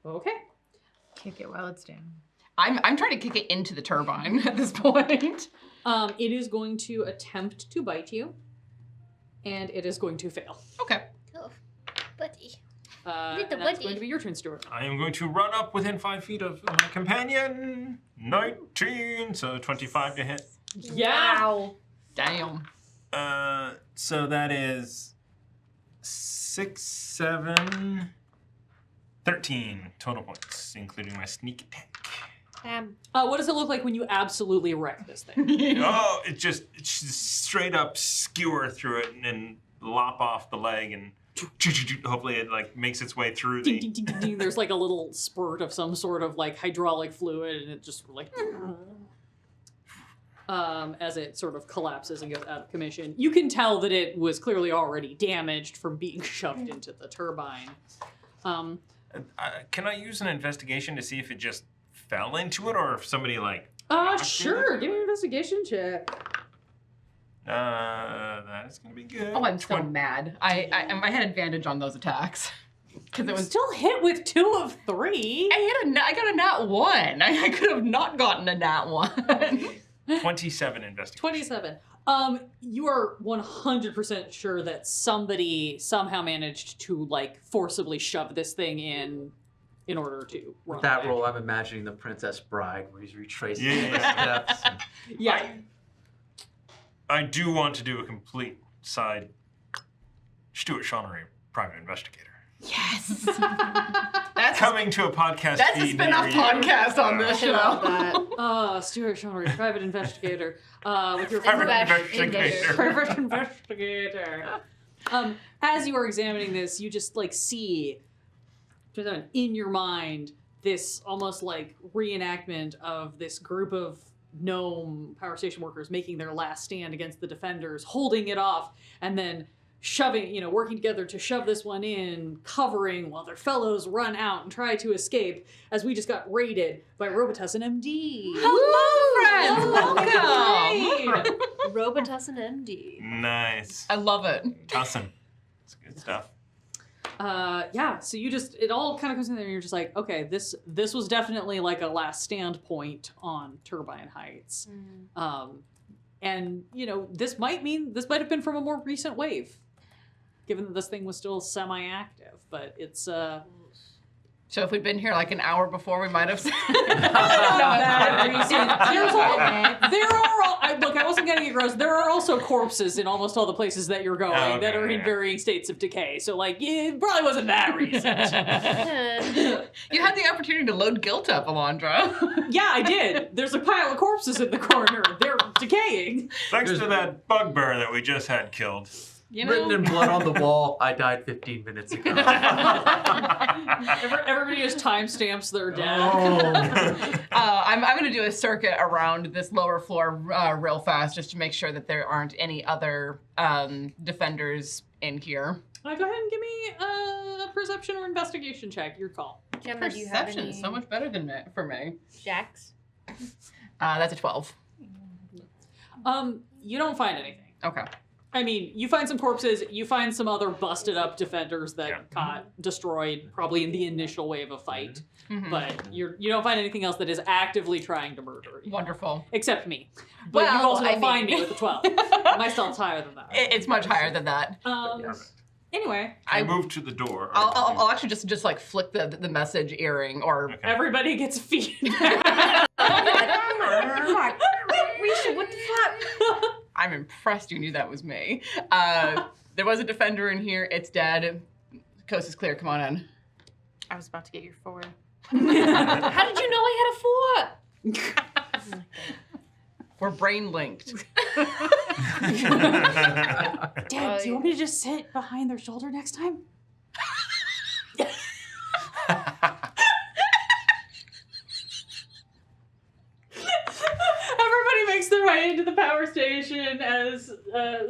Okay. Kick it while it's down. I'm trying to kick it into the turbine at this point. It is going to attempt to bite you, and it is going to fail. Okay. Oh, buddy. And Little that's buddy. going to be your turn, Stuart. I am going to run up within 5 feet of my companion. 19, so 25 to hit. Yeah. Wow. Damn. So that is 6, 7, 13 total points, including my sneak attack. What does it look like when you absolutely wreck this thing? Oh, it just straight up skewer through it and lop off the leg and hopefully it like makes its way through Ding, the. ding, ding, ding, ding. There's like a little spurt of some sort of like hydraulic fluid, and it just like as it sort of collapses and goes out of commission. You can tell that it was clearly already damaged from being shoved into the turbine. Can I use an investigation to see if it just fell into it or if somebody like. Sure. Give me an investigation check. That is gonna be good. Oh, I'm so mad. I had advantage on those attacks because it was. Still hit with 2 of 3. I got a nat 1. I could have not gotten a nat 1. 27 investigation. 27. You are 100% sure that somebody somehow managed to like forcibly shove this thing in order to run With that away. roll, I'm imagining the Princess Bride, where he's retracing Yeah. his steps. Yeah. I do want to do a complete side Stuart Shawnery private investigator. Yes. That's Coming to a podcast that's a feed spin-off near you. podcast on this I love show. that. Stuart Shawnery, private investigator. With your Private Investigator. investigator. private investigator. As you are examining this, you just like see in your mind this almost like reenactment of this group of gnome power station workers making their last stand against the defenders, holding it off, and then shoving, working together to shove this one in, covering while their fellows run out and try to escape, as we just got raided by Robitus and MD. Hello, friends. Welcome. Robitussin MD. Nice. I love it. Tussin. It's good stuff. So you just, it all kind of comes in there and you're just like, okay, this was definitely like a last stand point on Turbine Heights. And, this might have been from a more recent wave, given that this thing was still semi-active, but it's, So if we'd been here like an hour before, we might have said. Look, I wasn't getting it gross. There are also corpses in almost all the places that you're going Okay, that are in yeah. varying states of decay. So, like, it probably wasn't that recent. You had the opportunity to load guilt up, Alondra. Yeah, I did. There's a pile of corpses in the corner. They're decaying. Thanks to that bugbear that we just had killed. Written in blood on the wall, I died 15 minutes ago. Everybody just timestamps their death. I'm going to do a circuit around this lower floor real fast just to make sure that there aren't any other defenders in here. Go ahead and give me a perception or investigation check. Your call. Gemma, do you have Perception any is so much better than for me. jacks? That's a 12. You don't find anything. Okay. I mean, you find some corpses, you find some other busted up defenders that Yeah. got destroyed probably in the initial wave of fight, Mhm. but you don't find anything else that is actively trying to murder you. Wonderful. Except me. But you Well, also don't I find mean- me with a 12. My stealth's higher than that. It's much higher than that. Anyway, I moved to the door. I'll actually just like flick the message earring or Okay. everybody gets feedback. Risha, what the fuck? I'm impressed you knew that was me. There was a defender in here. It's dead. Coast is clear. Come on in. I was about to get your 4. How did you know I had a 4? We're brain linked. Dad, do you want me to just sit behind their shoulder next time? Everybody makes their way into the power station as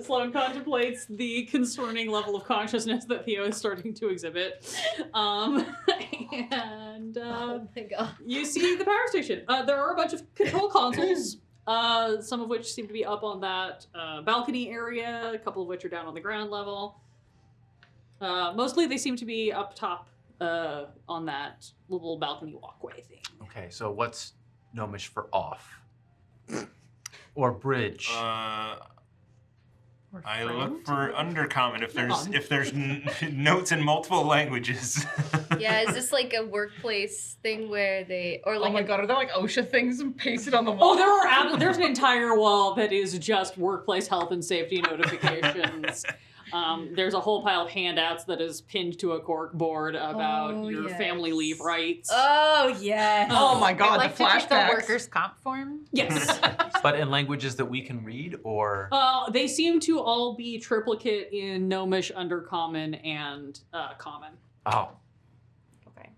Sloan contemplates the concerning level of consciousness that Theo is starting to exhibit. Oh my god. You see the power station. There are a bunch of control consoles, some of which seem to be up on that balcony area, a couple of which are down on the ground level. Mostly they seem to be up top on that little balcony walkway thing. Okay, so what's gnomish for off? Or bridge? I look for undercommon if there's notes in multiple languages. Yeah, is this like a workplace thing where they or like Oh my god, are there like OSHA things pasted on the wall? Oh, there's an entire wall that is just workplace health and safety notifications. There's a whole pile of handouts that is pinned to a cork board about your family leave rights. Oh yes. Oh my god, I'd like the to take the flashbacks. workers' comp form. Yes. But in languages that we can read, or They seem to all be triplicate in Gnomish, Undercommon, and Common. oh, Okay.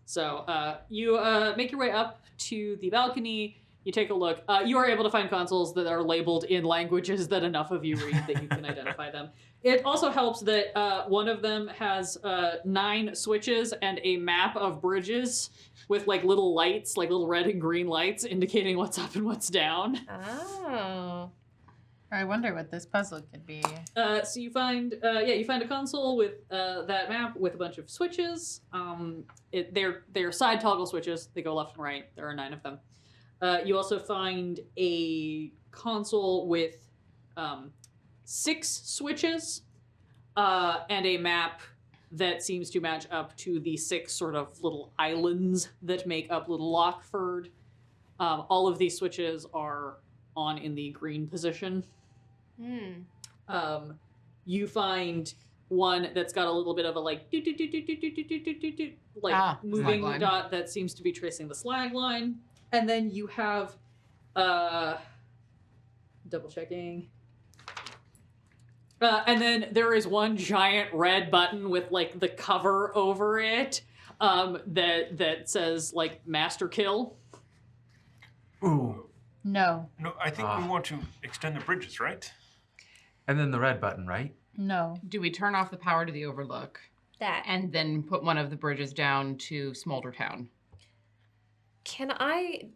So you make your way up to the balcony. You take a look. You are able to find consoles that are labeled in languages that enough of you read that you can identify them. It also helps that one of them has 9 switches and a map of bridges with like little lights, like little red and green lights indicating what's up and what's down. Oh. I wonder what this puzzle could be. So you find a console with that map with a bunch of switches. They're side toggle switches. They go left and right. There are 9 of them. You also find a console with 6 switches and a map that seems to match up to the 6 sort of little islands that make up Little Lockford. All of these switches are on in the green position. You find one that's got a little bit of a like moving Slagline. dot that seems to be tracing the slag line. And then you have double checking. And then there is one giant red button with like the cover over it that says like master kill. ooh, No. No, I think we want to extend the bridges, right? and then the red button, right? No. Do we turn off the power to the Overlook That. and then put one of the bridges down to Smolder Town? Can I?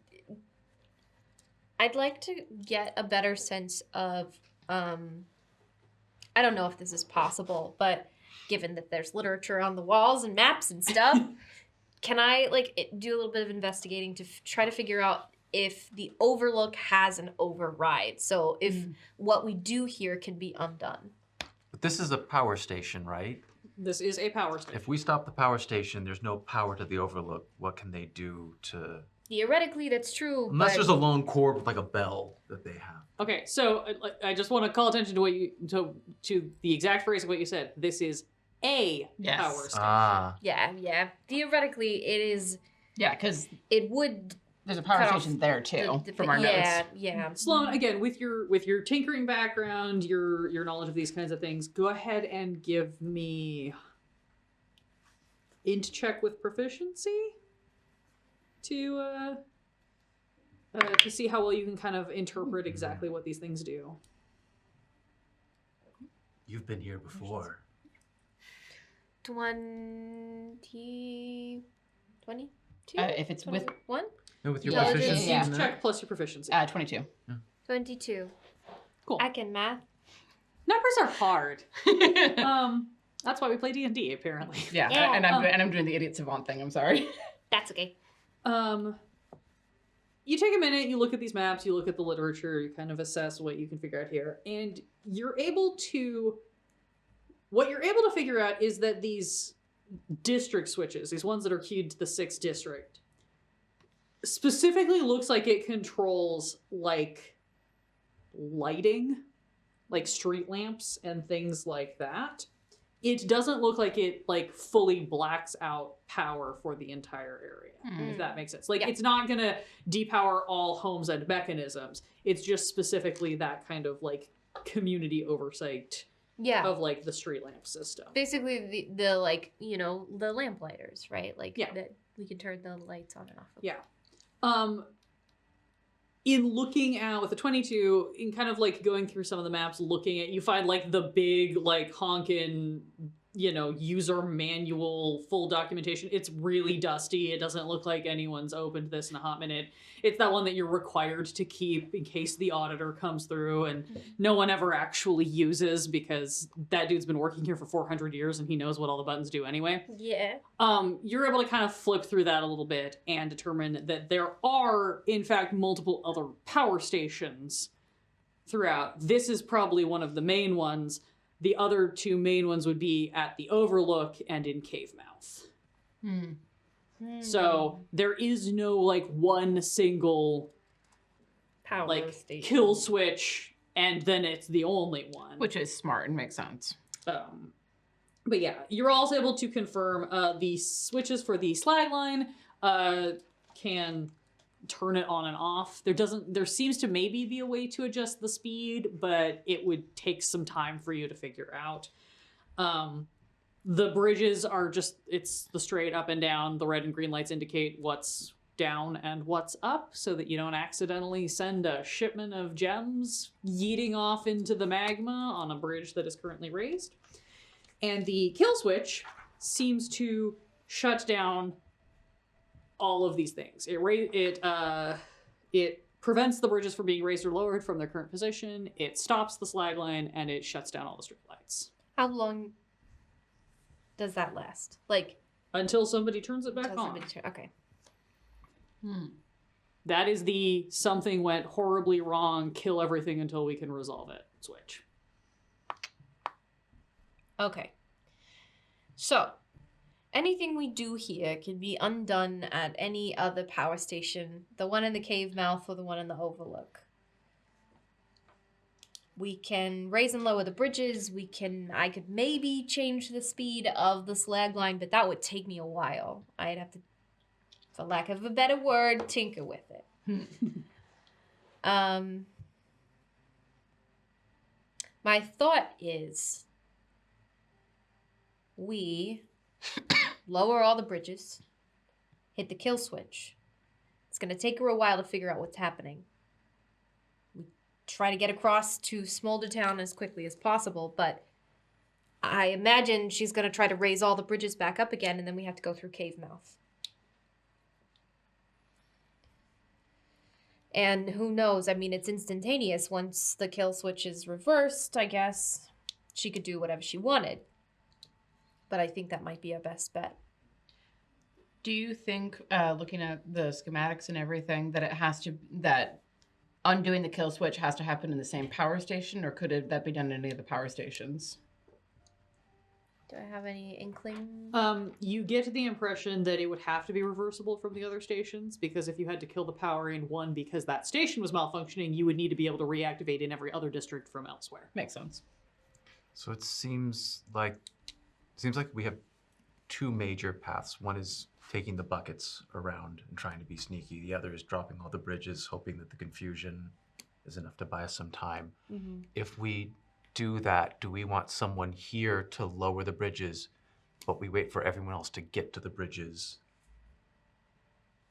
I'd like to get a better sense of. I don't know if this is possible, but given that there's literature on the walls and maps and stuff, can I do a little bit of investigating to try to figure out if the Overlook has an override? So if what we do here can be undone. But this is a power station, right? This is a power station. If we stop the power station, there's no power to the Overlook. What can they do to... Theoretically, that's true. Unless but there's a long cord with like a bell that they have. Okay, so I just want to call attention to what you to the exact phrase of what you said. This is a Yes. power station. Ah. yeah. Theoretically, it is. Yeah, because It would. there's a power Cut off station there too, the- from our notes. Yeah. Sloan, again, with your tinkering background, your knowledge of these kinds of things, go ahead and give me int check with proficiency to see how well you can kind of interpret exactly what these things do. You've been here before. 22? If it's with 21? No, with your Intelligence, proficiency. yeah. in that? Check plus your proficiency. 22. 22. Cool. I can math. Numbers are hard. That's why we play D&D, apparently. Yeah, Yeah. and I'm doing the idiot savant thing. I'm sorry. That's okay. You take a minute, you look at these maps, you look at the literature, you kind of assess what you can figure out here, and what you're able to figure out is that these district switches, these ones that are keyed to the 6th district, specifically looks like it controls like lighting, like street lamps and things like that. It doesn't look like it like fully blacks out power for the entire area, if that makes sense. Like Yeah. it's not gonna depower all homes and mechanisms. It's just specifically that kind of like community oversight Yeah. of like the street lamp system. Basically, the like, the lamplighters, right? Like, Yeah. that we can turn the lights on and off. Yeah. In looking at with the 22, in kind of like going through some of the maps, looking at, you find like the big like honkin', user manual, full documentation. It's really dusty. It doesn't look like anyone's opened this in a hot minute. It's that one that you're required to keep in case the auditor comes through and no one ever actually uses because that dude's been working here for 400 years and he knows what all the buttons do anyway. Yeah. You're able to kind of flip through that a little bit and determine that there are, in fact, multiple other power stations throughout. This is probably one of the main ones. The other 2 main ones would be at the Overlook and in Cave Mouth. So there is no like one single Power like station. kill switch and then it's the only one. Which is smart and makes sense. But yeah, you're also able to confirm the switches for the Slagline can turn it on and off. There seems to maybe be a way to adjust the speed, but it would take some time for you to figure out. The bridges are it's the straight up and down. The red and green lights indicate what's down and what's up so that you don't accidentally send a shipment of gems yeeting off into the magma on a bridge that is currently raised. And the kill switch seems to shut down all of these things. It prevents the bridges from being raised or lowered from their current position. It stops the Slagline, and it shuts down all the street lights. How long does that last? Until somebody turns it back on. Okay. That is the something went horribly wrong, kill everything until we can resolve it switch. Okay. So, anything we do here can be undone at any other power station, the one in the cave mouth or the one in the overlook. We can raise and lower the bridges. I could maybe change the speed of the Slagline, but that would take me a while. I'd have to, for lack of a better word, tinker with it. My thought is we lower all the bridges, hit the kill switch. It's going to take her a while to figure out what's happening. We try to get across to Smolder Town as quickly as possible, but I imagine she's going to try to raise all the bridges back up again, and then we have to go through Cave Mouth. And who knows? I mean, it's instantaneous. Once the kill switch is reversed, I guess she could do whatever she wanted. But I think that might be our best bet. Do you think, looking at the schematics and everything, that undoing the kill switch has to happen in the same power station, or could that be done in any of the power stations? Do I have any inkling? You get the impression that it would have to be reversible from the other stations, because if you had to kill the power in one because that station was malfunctioning, you would need to be able to reactivate in every other district from elsewhere. Makes sense. So it seems like we have two major paths. One is taking the buckets around and trying to be sneaky. The other is dropping all the bridges, hoping that the confusion is enough to buy us some time. Mm-hmm. If we do that, do we want someone here to lower the bridges, but we wait for everyone else to get to the bridges,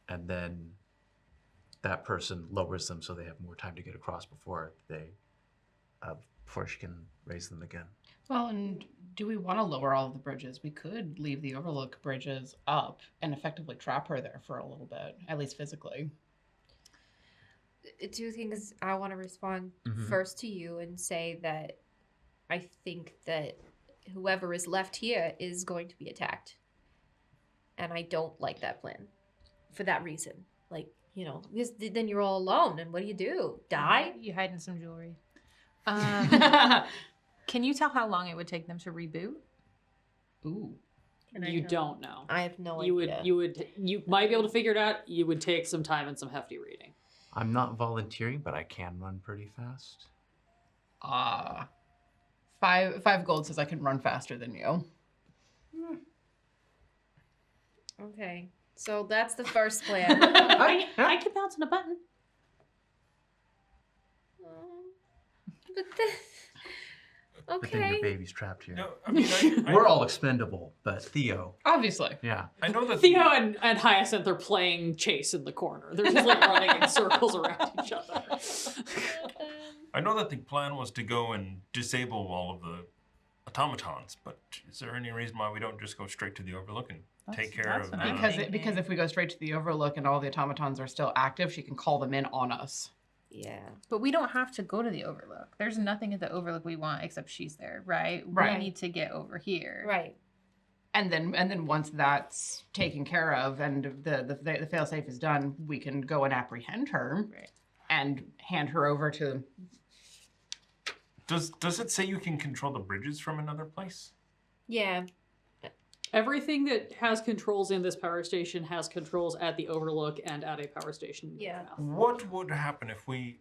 and then that person lowers them so they have more time to get across before she can raise them again? Well, and do we want to lower all of the bridges? We could leave the Overlook bridges up and effectively trap her there for a little bit, at least physically. Two things I want to respond first to you and say that I think that whoever is left here is going to be attacked. And I don't like that plan for that reason. Because then you're all alone, and what do? Die? You hide in some jewelry. Can you tell how long it would take them to reboot? Ooh. You don't know. I have no idea. You might be able to figure it out. You would take some time and some hefty reading. I'm not volunteering, but I can run pretty fast. 5 gold says I can run faster than you. Okay, so that's the first plan. I can bounce on a button. But then... But then Okay. your baby's trapped here. No, I mean, We're all expendable, but Theo. Obviously. Yeah. I know that Theo and Hyacinth are playing chase in the corner. They're just running in circles around each other. I know that the plan was to go and disable all of the automatons, but is there any reason why we don't just go straight to the Overlook and take care of that? Because if we go straight to the Overlook and all the automatons are still active, she can call them in on us. Yeah. But we don't have to go to the Overlook. There's nothing at the Overlook we want except she's there, right? Right. We need to get over here. Right. And then once that's taken care of and the failsafe is done, we can go and apprehend her and hand her over to... Does it say you can control the bridges from another place? Yeah. Everything that has controls in this power station has controls at the Overlook and at a power station. Yeah. What would happen if we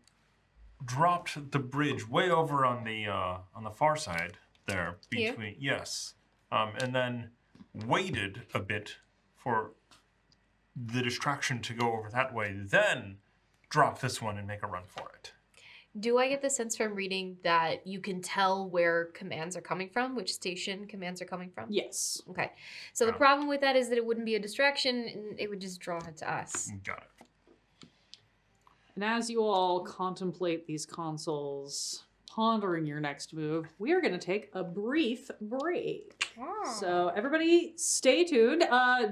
dropped the bridge way over on the far side there Here? between yes, and then waited a bit for the distraction to go over that way, then drop this one and make a run for it. Do I get the sense from reading that you can tell where commands are coming from, which station commands are coming from? Yes. Okay. So the problem with that is that it wouldn't be a distraction, and it would just draw it to us. Got it. And as you all contemplate these consoles, pondering your next move, we are going to take a brief break. So everybody stay tuned.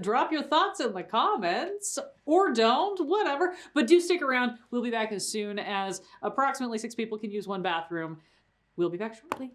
Drop your thoughts in the comments, or don't, whatever. But do stick around. We'll be back as soon as approximately 6 people can use one bathroom. We'll be back shortly.